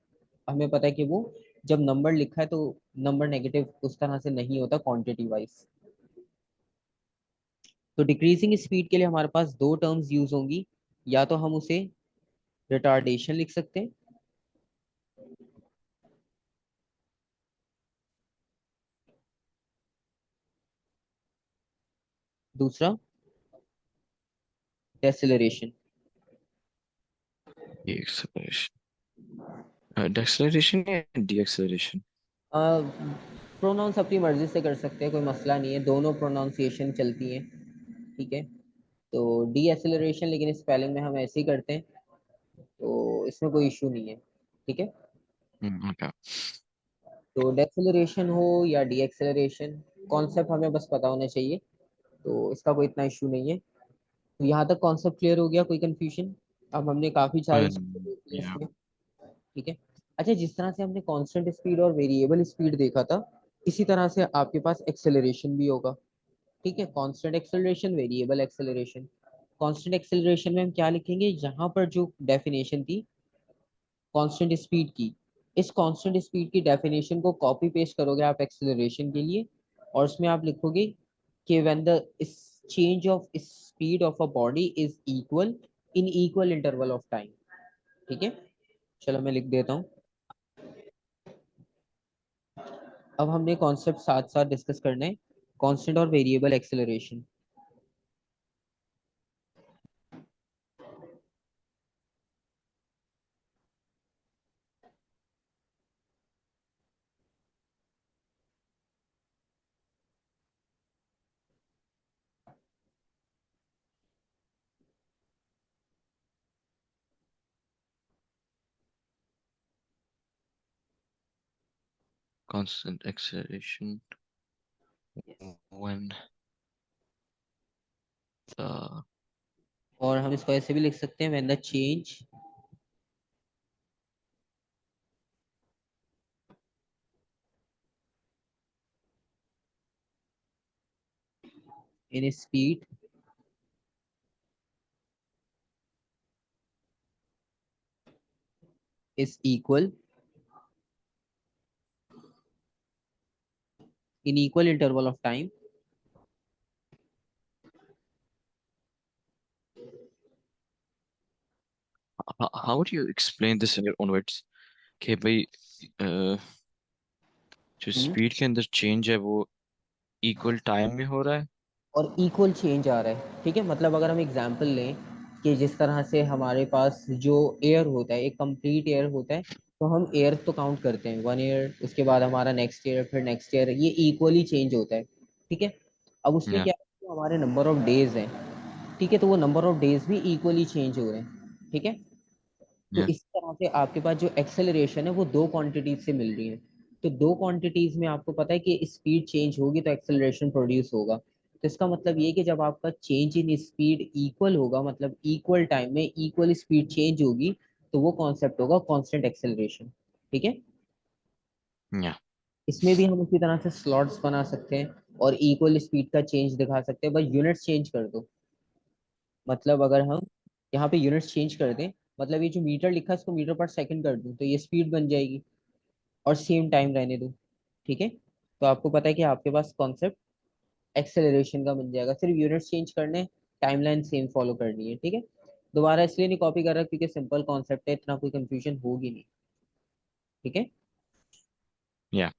हमें पता है कि वो जब नंबर लिखा है तो नंबर नेगेटिव उस तरह से नहीं होता क्वांटिटी वाइज। तो डिक्रीजिंग स्पीड के लिए हमारे पास दो टर्म्स यूज होंगी, या तो हम उसे रिटार्डेशन लिख सकते हैं, दूसरा डेसेलरेशन। Acceleration. Deceleration या deceleration? प्रोनाउंस अपनी मर्जी से कर सकते हैं, कोई मसला नहीं है, दोनों प्रोनाउंसिएशन चलती हैं। ठीक है, तो डी एक्सेलरेशन, लेकिन स्पेलिंग में हम ऐसे ही करते हैं, तो इसमें कोई इशू नहीं है। ठीक है, Okay. तो डेक्सेलरेशन हो या डी एक्सेलरेशन, कॉन्सेप्ट हमें बस पता होना चाहिए, तो इसका कोई इतना इशू नहीं है। तो यहाँ तक कॉन्सेप्ट क्लियर हो गया, कोई कंफ्यूजन? अब हमने काफी सारी चीजें देख ली Yeah. इसमें। ठीक है, अच्छा, जिस तरह से हमने कांस्टेंट स्पीड और वेरिएबल स्पीड देखा था, इसी तरह से आपके पास एक्सेलरेशन भी होगा। ठीक है, constant acceleration, variable acceleration. Constant acceleration में हम क्या लिखेंगे, यहाँ पर जो डेफिनेशन थी कांस्टेंट स्पीड की, इस कांस्टेंट स्पीड की डेफिनेशन को कॉपी पेस्ट करोगे आप एक्सेलरेशन के लिए, और उसमें आप लिखोगे कि when the change of speed of a body is equal in equal interval of time. ठीक है, चलो मैं लिख देता हूँ। अब हमने कॉन्सेप्ट साथ साथ डिस्कस करने हैं। कांस्टेंट और variable acceleration. constant acceleration when the और हम इसको ऐसे भी लिख सकते हैं, when the change in speed is equal in equal interval of time, how would you explain this in your own words कि भाई जो स्पीड के अंदर चेंज है वो इक्वल टाइम में हो रहा है। और इक्वल चेंज आ रहा है। ठीक है, मतलब अगर हम एग्जांपल लें कि जिस तरह से हमारे पास जो एयर होता है, एक कंप्लीट एयर होता है, तो हम एयर तो काउंट करते हैं, वन ईयर, उसके बाद हमारा नेक्स्ट ईयर, फिर नेक्स्ट ईयर, ये इक्वली चेंज होता है। ठीक है, अब उसमें या क्या है, जो हमारे नंबर ऑफ डेज हैं, ठीक है, तो वो नंबर ऑफ डेज भी इक्वली चेंज हो रहे हैं। ठीक है, तो या इस तरह से आपके पास जो एक्सेलरेशन है वो दो क्वांटिटीज से मिल रही है। तो दो क्वांटिटीज में आपको पता है कि स्पीड चेंज होगी तो एक्सेलरेशन प्रोड्यूस होगा। तो इसका मतलब ये कि जब आपका चेंज इन स्पीड इक्वल होगा, मतलब इक्वल टाइम में इक्वल स्पीड चेंज होगी, तो वो कॉन्सेप्ट होगा कांस्टेंट एक्सेलरेशन। ठीक है, या इसमें भी हम उसी तरह से स्लॉट्स बना सकते हैं और इक्वल स्पीड का चेंज दिखा सकते हैं, बस यूनिट्स चेंज कर दो। मतलब अगर हम यहाँ पे यूनिट्स चेंज कर दें, मतलब ये जो मीटर लिखा है इसको मीटर पर सेकंड कर दूं, तो ये स्पीड बन जाएगी, और सेम टाइम रहने दूं। ठीक है, तो आपको पता है कि आपके पास कॉन्सेप्ट एक्सेलरेशन का बन जाएगा, सिर्फ यूनिट्स चेंज करने, टाइमलाइन सेम फॉलो करनी है। ठीक है, दोबारा इसलिए नहीं कॉपी कर रहा क्योंकि सिंपल कॉन्सेप्ट है, इतना कोई कंफ्यूजन होगी नहीं। ठीक है, या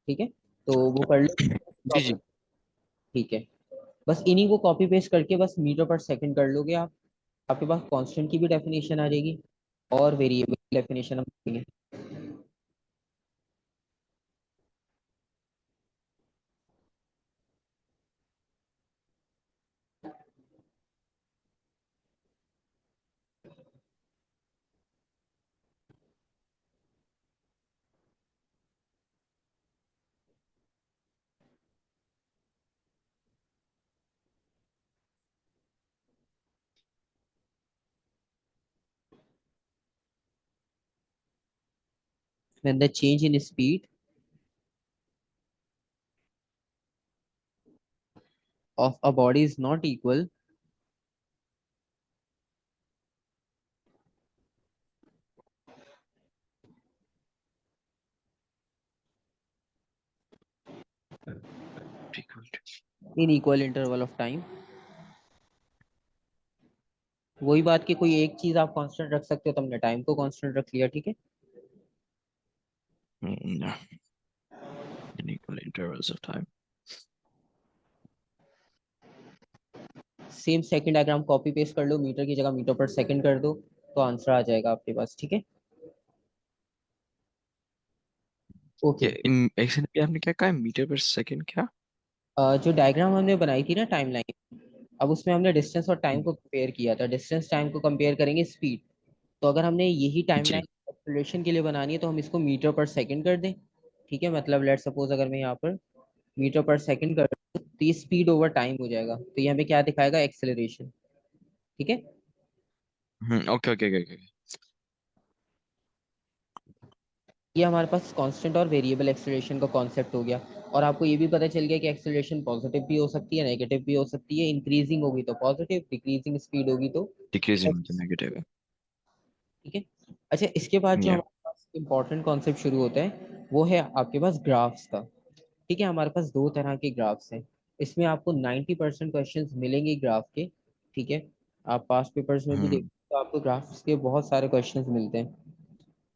ठीक है, तो वो कर लो जी कॉपी। जी। ठीक है, बस इन्हीं को कॉपी पेस्ट करके बस मीटर पर सेकंड कर लोगे आप, आपके पास कांस्टेंट की भी डेफिनेशन आ जाएगी और वेरिएबल की डेफिनेशन हम देंगे। When the change in speed of a body is not equal, equal to in equal interval of time, वही बात कि कोई एक चीज आप कांस्टेंट रख सकते हो, तो हमने टाइम को कांस्टेंट रख लिया। ठीक है, yeah, in equal intervals of time। Same second diagram copy paste कर लो, मीटर की जगह मीटर पर सेकंड कर दो, तो आंसर आ जाएगा आपके पास। ठीक है, ये ओके। इन एक्शन आपने क्या कहा, मीटर पर सेकंड क्या? जो डायग्राम हमने बनाई थी ना टाइमलाइन, अब उसमें हमने डिस्टेंस और टाइम हम्म, को कंपेयर किया था, डिस्टेंस टाइम को कंपेयर करेंगे स्पीड। तो अगर हमने यही जी। टाइमलाइन एक्सेलरेशन के लिए बनानी है तो हम इसको मीटर पर सेकंड कर दें। ठीक है, मतलब लेट सपोज अगर मैं यहाँ पर मीटर पर सेकंड कर दूं, तो ये स्पीड ओवर टाइम हो जाएगा, तो ये हमें क्या दिखाएगा, एक्सेलरेशन। ठीक है, ओके ओके ओके ओके। ये हमारे पास कांस्टेंट और वेरिएबल एक्सेलरेशन का कॉन्सेप्ट हो गया। और आपको ये भी पता चल गया कि एक्सेलरेशन पॉजिटिव भी हो सकती है, नेगेटिव भी हो सकती है, इंक्रीजिंग होगी तो पॉजिटिव, डिक्रीजिंग स्पीड होगी तो डिक्रीजिंग नेगेटिव। मतलब नेगेटिव है। ठीक है, अच्छा, इसके बाद जो या हमारे पास इंपॉर्टेंट कॉन्सेप्ट शुरू होता है वो है आपके पास ग्राफ्स का। ठीक है, हमारे पास दो तरह के ग्राफ्स हैं, इसमें आपको 90% क्वेश्चंस मिलेंगे ग्राफ के। ठीक है, आप पास्ट पेपर्स में भी हम्म देखो तो आपको ग्राफ्स के बहुत सारे क्वेश्चंस मिलते हैं।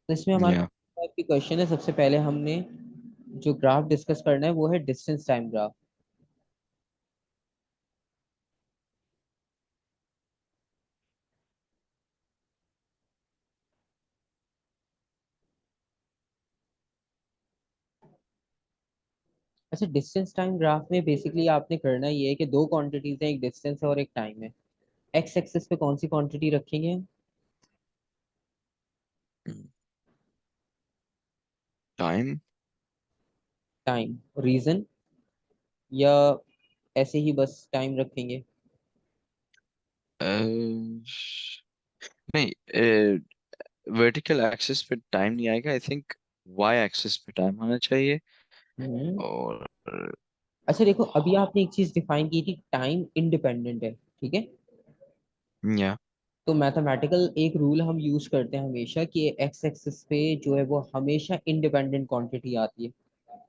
तो इसमें हमारे या पास टाइप की क्वेश्चन है, सबसे पहले हमने जो ग्राफ डिस्कस करना है वो है डिस्टेंस टाइम ग्राफ। अच्छा, डिस्टेंस टाइम ग्राफ में बेसिकली आपने करना ये है कि दो क्वांटिटीज हैं, एक डिस्टेंस है और एक टाइम है। एक्स एक्सिस पे कौन सी क्वांटिटी रखेंगे? टाइम। टाइम। रीजन? या ऐसे ही बस टाइम रखेंगे? नहीं, वर्टिकल एक्सिस पे टाइम नहीं आएगा, आई थिंक वाई एक्सिस पे टाइम होना चाहिए। हम्म। और अच्छा देखो, अभी आपने एक चीज डिफाइन की थी, टाइम इंडिपेंडेंट है, ठीक है। या तो मैथमेटिकल एक रूल हम यूज करते हैं हमेशा कि एक्स एक्सिस पे जो है वो हमेशा इंडिपेंडेंट क्वांटिटी आती है।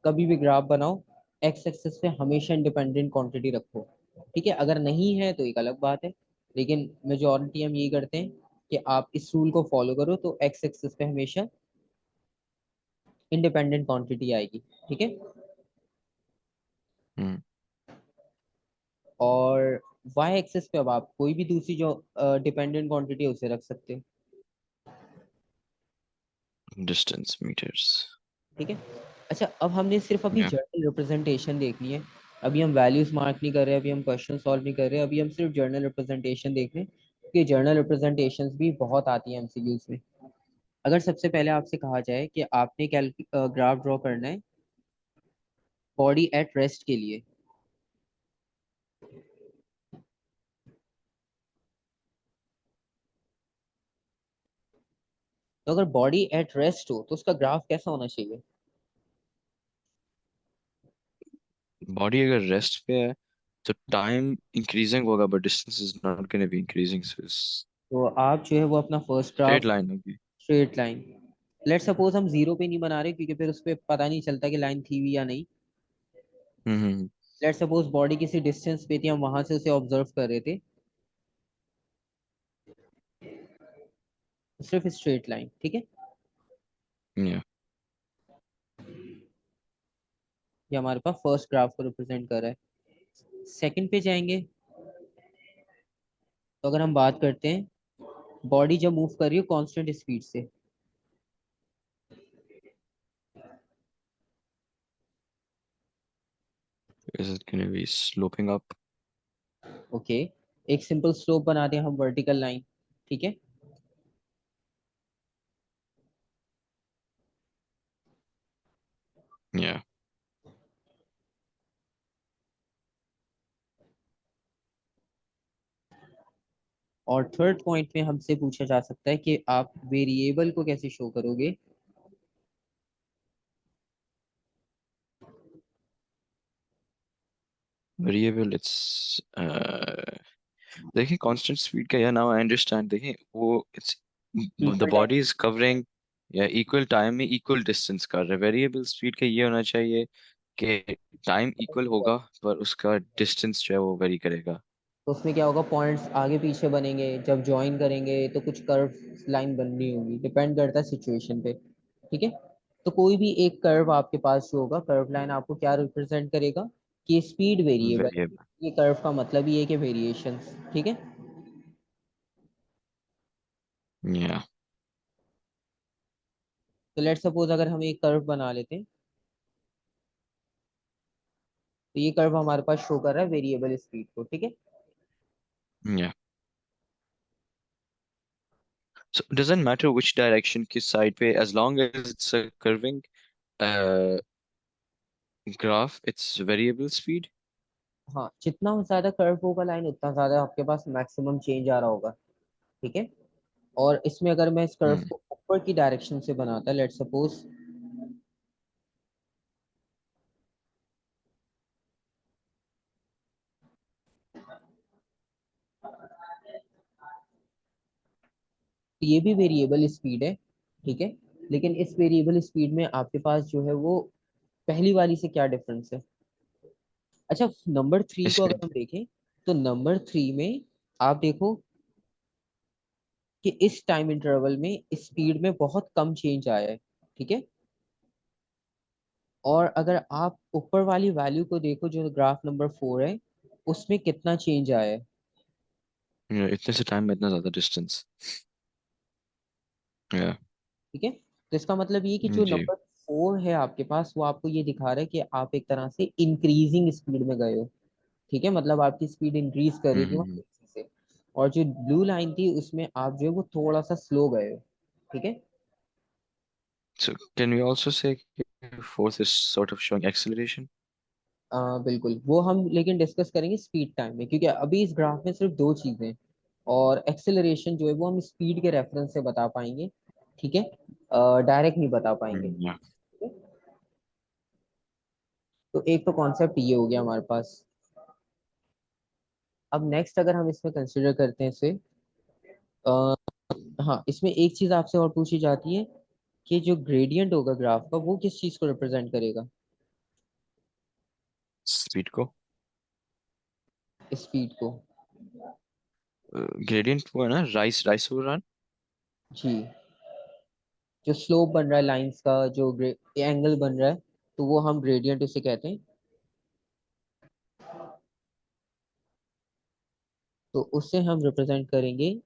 कभी भी ग्राफ बनाओ, एक्स एक्सिस पे हमेशा इंडिपेंडेंट क्वांटिटी रखो, ठीक है। अगर नहीं है तो एक अलग बात है, लेकिन मेजोरिटी हम यही करते हैं कि आप इस रूल को फॉलो करो तो एक्स एक्सिस पे हमेशा इंडिपेंडेंट क्वांटिटी आएगी, ठीक है। और वाई एक्सिस पे अब आप कोई भी दूसरी जो डिपेंडेंट क्वांटिटी है उसे रख सकते हो, डिस्टेंस मीटर्स। ठीक है। अच्छा, अब हमने सिर्फ अभी या जर्नल रिप्रेजेंटेशन देखनी है। अभी हम वैल्यूज मार्क नहीं कर रहे, अभी हम क्वेश्चन सॉल्व नहीं कर रहे, अभी हम सिर्फ जर्नल रिप्रेजेंटेशन देख रहे हैं, क्योंकि जर्नल रिप्रेजेंटेशंस भी बहुत आती हैं एमसीक्यूज में। अगर सबसे पहले आपसे कहा जाए कि आपने ग्राफ ड्रॉ करना है बॉडी एट रेस्ट के लिए, तो अगर बॉडी एट रेस्ट हो तो उसका ग्राफ कैसा होना चाहिए? बॉडी अगर रेस्ट पे है तो टाइम इंक्रीजिंग होगा but distance is not gonna be increasing, so तो आप जो है वो अपना फर्स्ट स्ट्रेट ग्राफ, लाइन होगी। स्ट्रेट लाइन, लेट सपोज हम जीरो पे नहीं बना रहे क्योंकि फिर उस पर पता नहीं चलता कि लाइन थी भी या नहीं। हम्म। लेट सपोज बॉडी किसी डिस्टेंस पे थी, हम वहां से उसे ऑब्जर्व कर रहे थे, सिर्फ स्ट्रेट लाइन, ठीक है। या ये हमारे पास फर्स्ट ग्राफ को रिप्रेजेंट कर रहा है। सेकंड पे जाएंगे, तो अगर हम बात करते हैं बॉडी जब मूव कर रही है कांस्टेंट स्पीड से, is it gonna be sloping up. Okay, एक सिंपल स्लोप बना दें हम, वर्टिकल लाइन, ठीक है। या और थर्ड पॉइंट में हमसे पूछा जा सकता है कि आप वेरिएबल को कैसे शो करोगे? वेरिएबल इट्स देखिए कांस्टेंट स्पीड का, या नाउ आई अंडरस्टैंड, देखिए वो it's the equal time. Body is covering या इक्वल टाइम में इक्वल डिस्टेंस कर रहा है। वेरिएबल स्पीड का ये होना चाहिए कि टाइम इक्वल होगा पर उसका डिस्टेंस जो है वो वेरी करेगा। तो उसमें क्या होगा, पॉइंट्स आगे पीछे बनेंगे, जब ज्वाइन करेंगे तो कुछ कर्व लाइन बननी होगी, डिपेंड करता है सिचुएशन पे, ठीक है। तो कोई भी एक कर्व आपके पास जो होगा, कर्व लाइन आपको क्या रिप्रेजेंट करेगा कि स्पीड वेरिएबल है। वेरिएबल। ये कर्व का मतलब ही है कि वेरिएशन, ठीक है। या तो लेट सपोज अगर हम एक कर्व बना लेते हैं, तो ये कर्व हमारे पास शो कर रहा है वेरिएबल स्पीड को, ठीक है। या so it doesn't matter which direction किस साइड पे, as long as it's a curving uh, graph it's variable speed. हाँ, जितना ज्यादा कर्व होगा लाइन उतना ज्यादा आपके पास मैक्सिमम चेंज आ रहा होगा, ठीक है। और इसमें अगर मैं इस कर्व Hmm. को ऊपर की डायरेक्शन से बनाता, लेट सपोज, तो ये भी वेरिएबल स्पीड है, ठीक है। लेकिन इस वेरिएबल स्पीड में आपके पास जो है वो पहली वाली से क्या डिफरेंस है? अच्छा, नंबर थ्री को इसके अगर हम देखें, तो नंबर थ्री में आप देखो कि इस टाइम इंटरवल में स्पीड में बहुत कम चेंज आया है, ठीक है। और अगर आप ऊपर वाली वैल्यू को देखो जो ग्राफ नंबर 4 है, उसमें कितना चेंज आया है। इतने से टाइम में इतना ज्यादा डिस्टेंस। या। ठीक है, तो इसका मतलब ये कि जो जी। नंबर 4 है आपके पास, वो आपको ये दिखा रहा है कि आप एक तरह से इंक्रीजिंग स्पीड में गए हो। ठीक है, मतलब आपकी स्पीड इंक्रीज कर रही थी वहाँ हम्म। तेजी से। और जो ब्लू लाइन थी उसमें आप जो है वो थोड़ा सा स्लो गए हो। ठीक है। So can we also say fourth is sort of showing acceleration? बिल्कुल, वो हम लेकिन डिस्कस करेंगे स्पीड टाइम में, क्योंकि अभी इस ग्राफ में सिर्फ दो चीजें हैं। और एक्सेलरेशन जो है वो हम स्पीड के रेफरेंस से बता पाएंगे। ठीक है, डायरेक्ट नहीं बता पाएंगे। Yeah. तो एक तो कॉन्सेप्ट ये हो गया हमारे पास। अब नेक्स्ट अगर हम इसमें कंसिडर करते हैं इसे, अ, हाँ, इसमें एक चीज आपसे और पूछी जाती है कि जो ग्रेडियंट होगा ग्राफ का, वो किस चीज को रिप्रेजेंट करेगा। स्पीड को। स्पीड को। ग्रेडियंट वो है ना, राइस राइस ओवर रन। जी, जो स्लोप बन रहा है लाइंस का, जो एंगल बन रहा है, तो वो हम ग्रेडियंट उसे कहते हैं। तो उससे हम रिप्रेजेंट करेंगे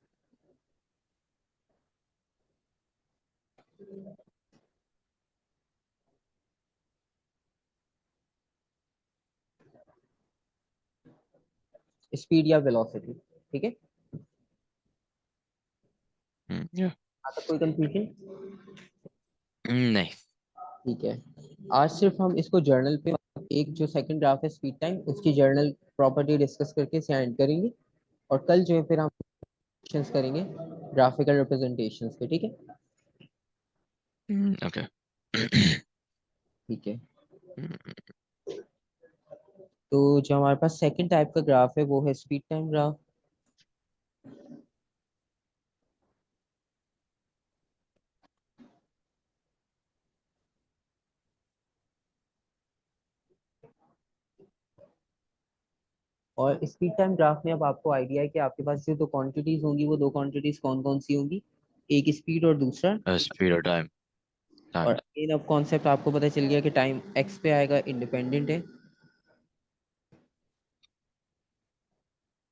स्पीड या वेलोसिटी। ठीक है, या। आता कोई कंफ्यूजन। नहीं। ठीक है, आज सिर्फ हम इसको जर्नल पे, एक जो सेकंड ग्राफ है स्पीड टाइम, उसकी जर्नल प्रॉपर्टी डिस्कस करके इसे एंड करेंगे। और कल जो है फिर हम questions करेंगे ग्राफिकल रिप्रेजेंटेशंस पे। ठीक है। ओके। ठीक है, तो जो हमारे पास सेकंड टाइप का ग्राफ है वो है स्पीड टाइम ग्राफ। और स्पीड टाइम ग्राफ में अब आपको आइडिया है कि आपके पास जो दो क्वांटिटीज होंगी, वो दो क्वांटिटीज कौन कौन सी होंगी। एक स्पीड और दूसरा। स्पीड और टाइम। और टाइम। अगेन अब कॉन्सेप्ट आपको पता चल गया कि टाइम एक्स पे आएगा, इंडिपेंडेंट है।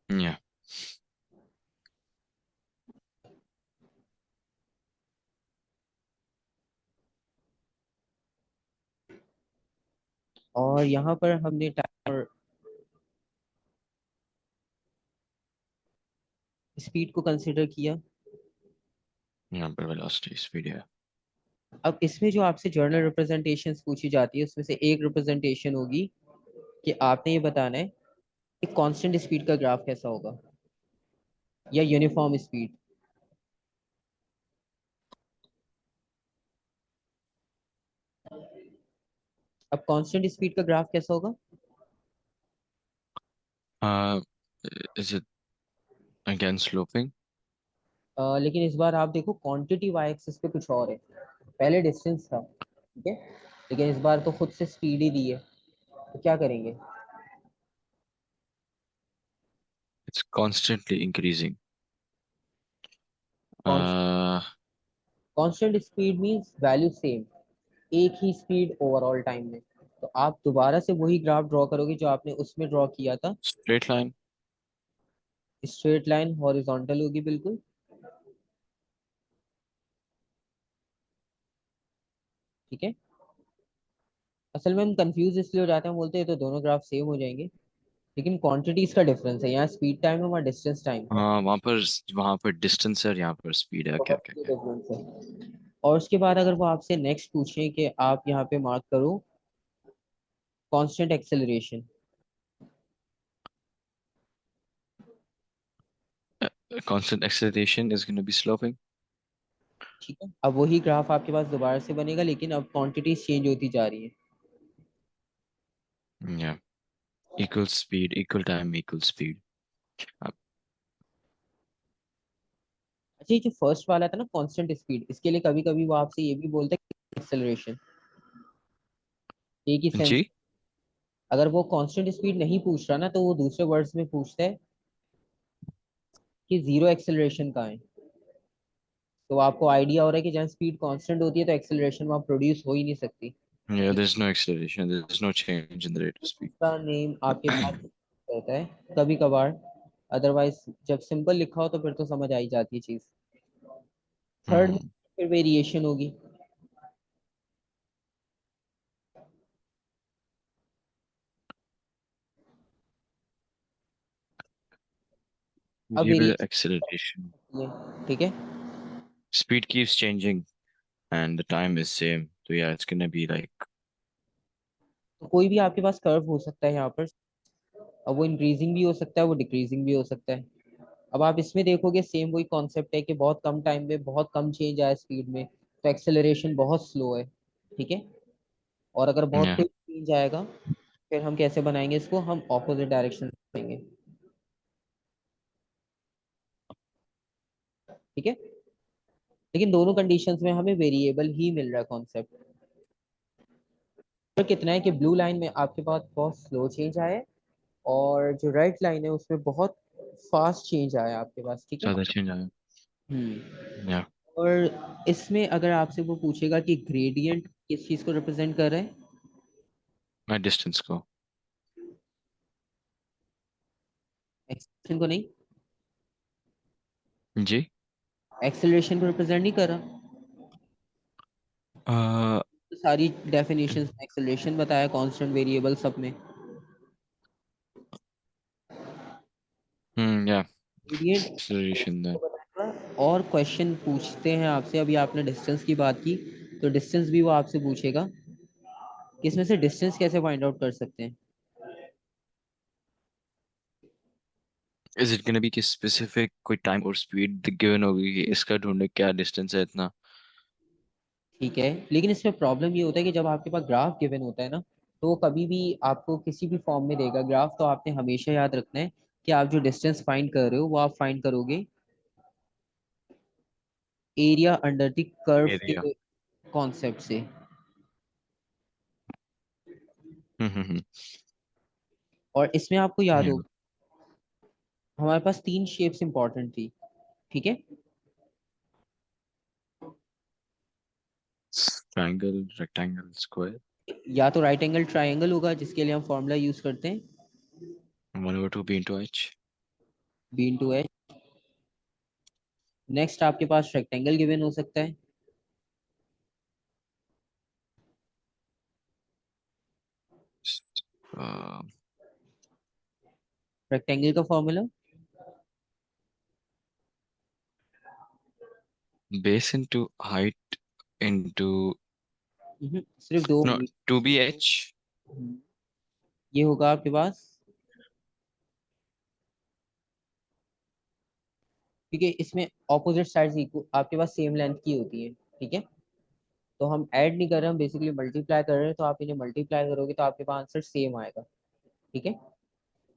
या। और यहाँ पर हमने टाइम और स्पीड को कंसिडर किया। यहाँ पर वेलोसिटी स्पीड है। अब इसमें जो आपसे जर्नल रिप्रेजेंटेशंस पूछी जाती है, उसमें से एक रिप्रेजेंटेशन होगी कि आपने ये बताना है कि कांस्टेंट स्पीड का ग्राफ कैसा होगा, या यूनिफॉर्म स्पीड। अब कांस्टेंट स्पीड का ग्राफ कैसा होगा। Is it again sloping? लेकिन इस बार आप देखो क्वांटिटी वाई एक्सिस पे कुछ और है। पहले डिस्टेंस था, ठीक है, लेकिन इस बार तो खुद से स्पीड ही दी है। तो क्या करेंगे। It's constantly increasing. uh, constant speed means value same, एक ही स्पीड ओवरऑल टाइम में। तो आप दोबारा से वही ग्राफ ड्रॉ करोगे जो आपने उसमें ड्रॉ किया था। Straight line. Straight line horizontal होगी बिल्कुल। ठीक है, असल में हम कंफ्यूज इसलिए हो जाते हैं, हम बोलते हैं तो दोनों ग्राफ सेम हो जाएंगे, लेकिन क्वांटिटीज का डिफरेंस है। यहाँ स्पीड टाइम है, वहाँ डिस्टेंस टाइम है। हाँ, वहां पर डिस्टेंस है और यहाँ पर स्पीड है। ओके बहुत ओके ही ओके। डिफरेंस है। और उसके बाद अगर वो आपसे नेक्स्ट पूछें कि आप यहाँ पे मार्क करो constant acceleration. Constant acceleration is going to be sloping. ठीक है, अब वही ग्राफ आपके पास दोबारा से बनेगा, लेकिन अब क्वांटिटीज चेंज होती जा रही है। Yeah. Equal speed, equal time, equal speed. Uh, अच्छा, ये जो फर्स्ट वाला था ना कांस्टेंट स्पीड, इसके लिए कभी कभी वो आपसे ये भी बोलते हैं एक्सेलरेशन। एक ही सेंस। जी। अगर वो कांस्टेंट स्पीड नहीं पूछ रहा ना, तो वो दूसरे वर्ड्स में पूछता है कि जीरो एक्सेलरेशन कहाँ है। तो आपको आइडिया हो रहा है कि जहाँ स्पीड कांस्टेंट होती है तो एक्सेलरेशन वहाँ प्रोड्यूस हो ही नहीं सकती। Yeah, there's no acceleration. There's no change in the rate of speed. का नेम आपके पास रहता है कभी कभार, अदरवाइज जब सिंपल लिखा हो तो फिर तो समझ आ ही जाती है चीज। थर्ड में Hmm. फिर वेरिएशन होगी। अब Variable वेरिएशन acceleration. ठीक है। Speed keeps changing and the time is same. So yeah, it's gonna be like तो कोई भी आपके पास कर्व हो सकता है यहाँ पर। अब वो इंक्रीजिंग भी हो सकता है, वो डिक्रीजिंग भी हो सकता है। अब आप इसमें देखोगे सेम वही कॉन्सेप्ट है कि बहुत कम टाइम में बहुत कम चेंज आया स्पीड में, तो एक्सेलरेशन बहुत स्लो है। ठीक है। और अगर बहुत yeah. तेज चेंज आएगा, फिर हम कैसे बनाएंगे इसको, हम ऑपोजिट डायरेक्शन में बनाएंगे। ठीक है। लेकिन दोनों कंडीशंस में हमें वेरिएबल ही मिल रहा है कॉन्सेप्ट। तो कितना है कि ब्लू लाइन में आपके पास बहुत स्लो चेंज आया है, और जो रेड लाइन है उसमें बहुत फास्ट चेंज आया है आपके पास। ठीक है। ज़्यादा change आया. हम्म। Yeah. और इसमें अगर आपसे वो पूछेगा कि ग्रेडियंट किस चीज को रिप्रेजेंट कर रहा है, My distance को. एक्सेलरेशन को नहीं, जी. एक्सेलरेशन को रिप्रेजेंट नहीं कर रहा। Uh, तो सारी डेफिनेशंस में एक्सेलरेशन बताया, कांस्टेंट वेरिएबल सब में। yeah. Gradient Acceleration then. और क्वेश्चन पूछते हैं आपसे, अभी आपने डिस्टेंस की बात की, तो डिस्टेंस भी वो आपसे पूछेगा कि इसमें से डिस्टेंस कैसे फाइंड आउट कर सकते हैं। Is it gonna be कि specific कोई time और speed given होगी कि इसका ढूंढने क्या distance है इतना? ठीक है। लेकिन इसमें प्रॉब्लम ये होता है कि जब आपके पास ग्राफ गिवन होता है ना, तो वो कभी भी आपको किसी भी फॉर्म में देगा ग्राफ, तो आपने हमेशा याद रखना है कि आप जो डिस्टेंस फाइंड कर रहे हो वो आप फाइंड करोगे area under the curve Area. के कॉन्सेप्ट से। हम्म. और इसमें आपको याद Yeah. होगा हमारे पास तीन शेप्स इंपॉर्टेंट थी। ठीक है। Triangle, rectangle, square. या तो राइट एंगल ट्राइंगल होगा, जिसके लिए हम फॉर्मूला यूज करते हैं 1/2 B into H. B into H. Next आपके पास रेक्टेंगल गिवन हो सकता है। Uh, रेक्टेंगल का formula base into height into सिर्फ दो no होंगी। 2BH. ये होगा आपके पास, क्योंकि इसमें ऑपोजिट साइड्स आपके पास सेम लेंथ की होती है। ठीक है। तो हम ऐड नहीं कर रहे, हम बेसिकली मल्टीप्लाई कर रहे हैं, तो आप इन्हें मल्टीप्लाई करोगे तो आपके पास आंसर सेम आएगा। ठीक है।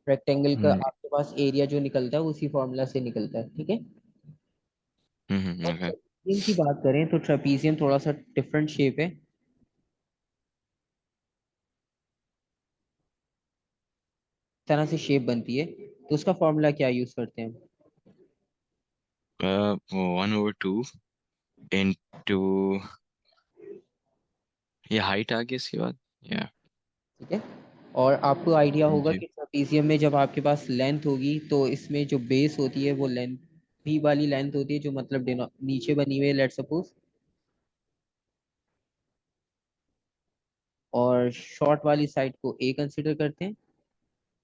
रेक्टेंगल का Hmm. आपके पास एरिया जो निकलता है उसी फॉर्मूला से निकलता है। ठीक है। और Okay. ट्रेपीजियम की बात करें तो ट्रेपीजियम थोड़ा सा डिफरेंट शेप है। इस तरह से शेप बनती है, तो उसका फॉर्मूला क्या यूज करते हैं हम। 1/2 into ये हाइट आ गई इसके बाद. या ठीक है। और आपको आइडिया होगा जी. कि ट्रेपीजियम में जब आपके पास लेंथ होगी तो इसमें जो बेस होती है वो लेंथ भी वाली लेंथ होती है, जो मतलब नीचे बनी हुई है लेट सपोज, और शॉर्ट वाली साइड को ए कंसिडर करते हैं,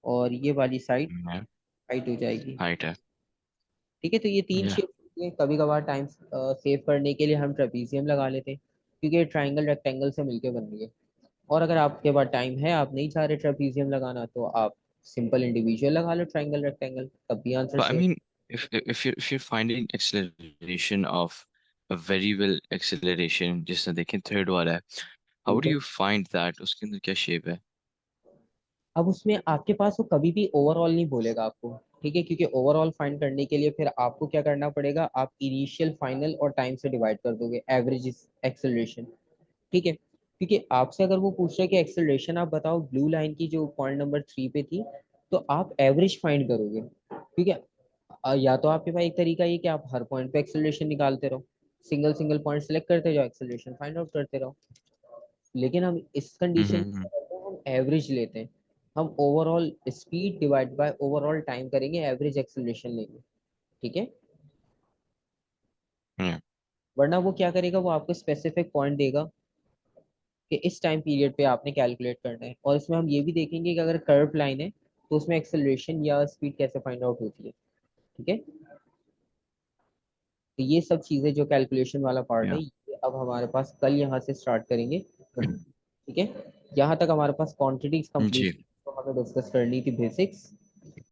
और ये वाली साइड हाइट हो जाएगी। हाइट है. ठीक है। तो ये तीन या शेप होती है। कभी कभार टाइम सेव करने के लिए हम ट्रेपीजियम लगा लेते हैं, क्योंकि ट्राइंगल रेक्टेंगल से मिलके बन रही है। और अगर आपके पास टाइम है, आप नहीं चाह रहे ट्रेपीजियम लगाना, तो आप सिंपल इंडिविजुअल लगा लो ट्राइंगल रेक्टेंगल, तब भी answer But I same. mean, if you're finding acceleration of a variable acceleration, जिसने देखें थर्ड वाला है, how do बिल्कुल। you find that उसके अंदर क्या शेप है? अब उसमें आपके पास वो कभी भी ओवरऑल नहीं बोलेगा आपको। ठीक है। क्योंकि ओवरऑल फाइंड करने के लिए फिर आपको क्या करना पड़ेगा, आप इनिशियल फाइनल और टाइम से डिवाइड कर दोगे एवरेज एक्सेलरेशन। ठीक है। क्योंकि आपसे अगर वो पूछ रहे कि एक्सेलरेशन आप बताओ ब्लू लाइन की जो पॉइंट नंबर 3 पे थी, तो आप एवरेज फाइंड करोगे। ठीक है। या तो आपके पास एक तरीका ये कि आप हर पॉइंट पे एक्सेलरेशन निकालते रहो, सिंगल सिंगल पॉइंट सेलेक्ट करते जाओ, एक्सेलरेशन फाइंड आउट करते रहो। लेकिन हम इस कंडीशन में क्या करते हैं, हम एवरेज लेते हैं। हम overall speed divide by overall time करेंगे, एवरेज एक्सेलरेशन लेंगे। ठीक है। हम्म वरना वो क्या करेगा, वो आपको स्पेसिफिक पॉइंट देगा कि इस टाइम पीरियड पे आपने कैलकुलेट करना है, और इसमें हम ये भी देखेंगे कि अगर कर्व लाइन है तो उसमें एक्सेलरेशन या स्पीड कैसे फाइंड आउट होती है। ठीक है। तो ये सब चीजें जो कैलकुलेशन वाला पार्ट है, या ये अब हमारे पास कल यहाँ से स्टार्ट करेंगे। ठीक है। यहाँ तक हमारे पास क्वांटिटीज कंप्लीट, जी तो हमें डिस्कस करनी थी बेसिक्स।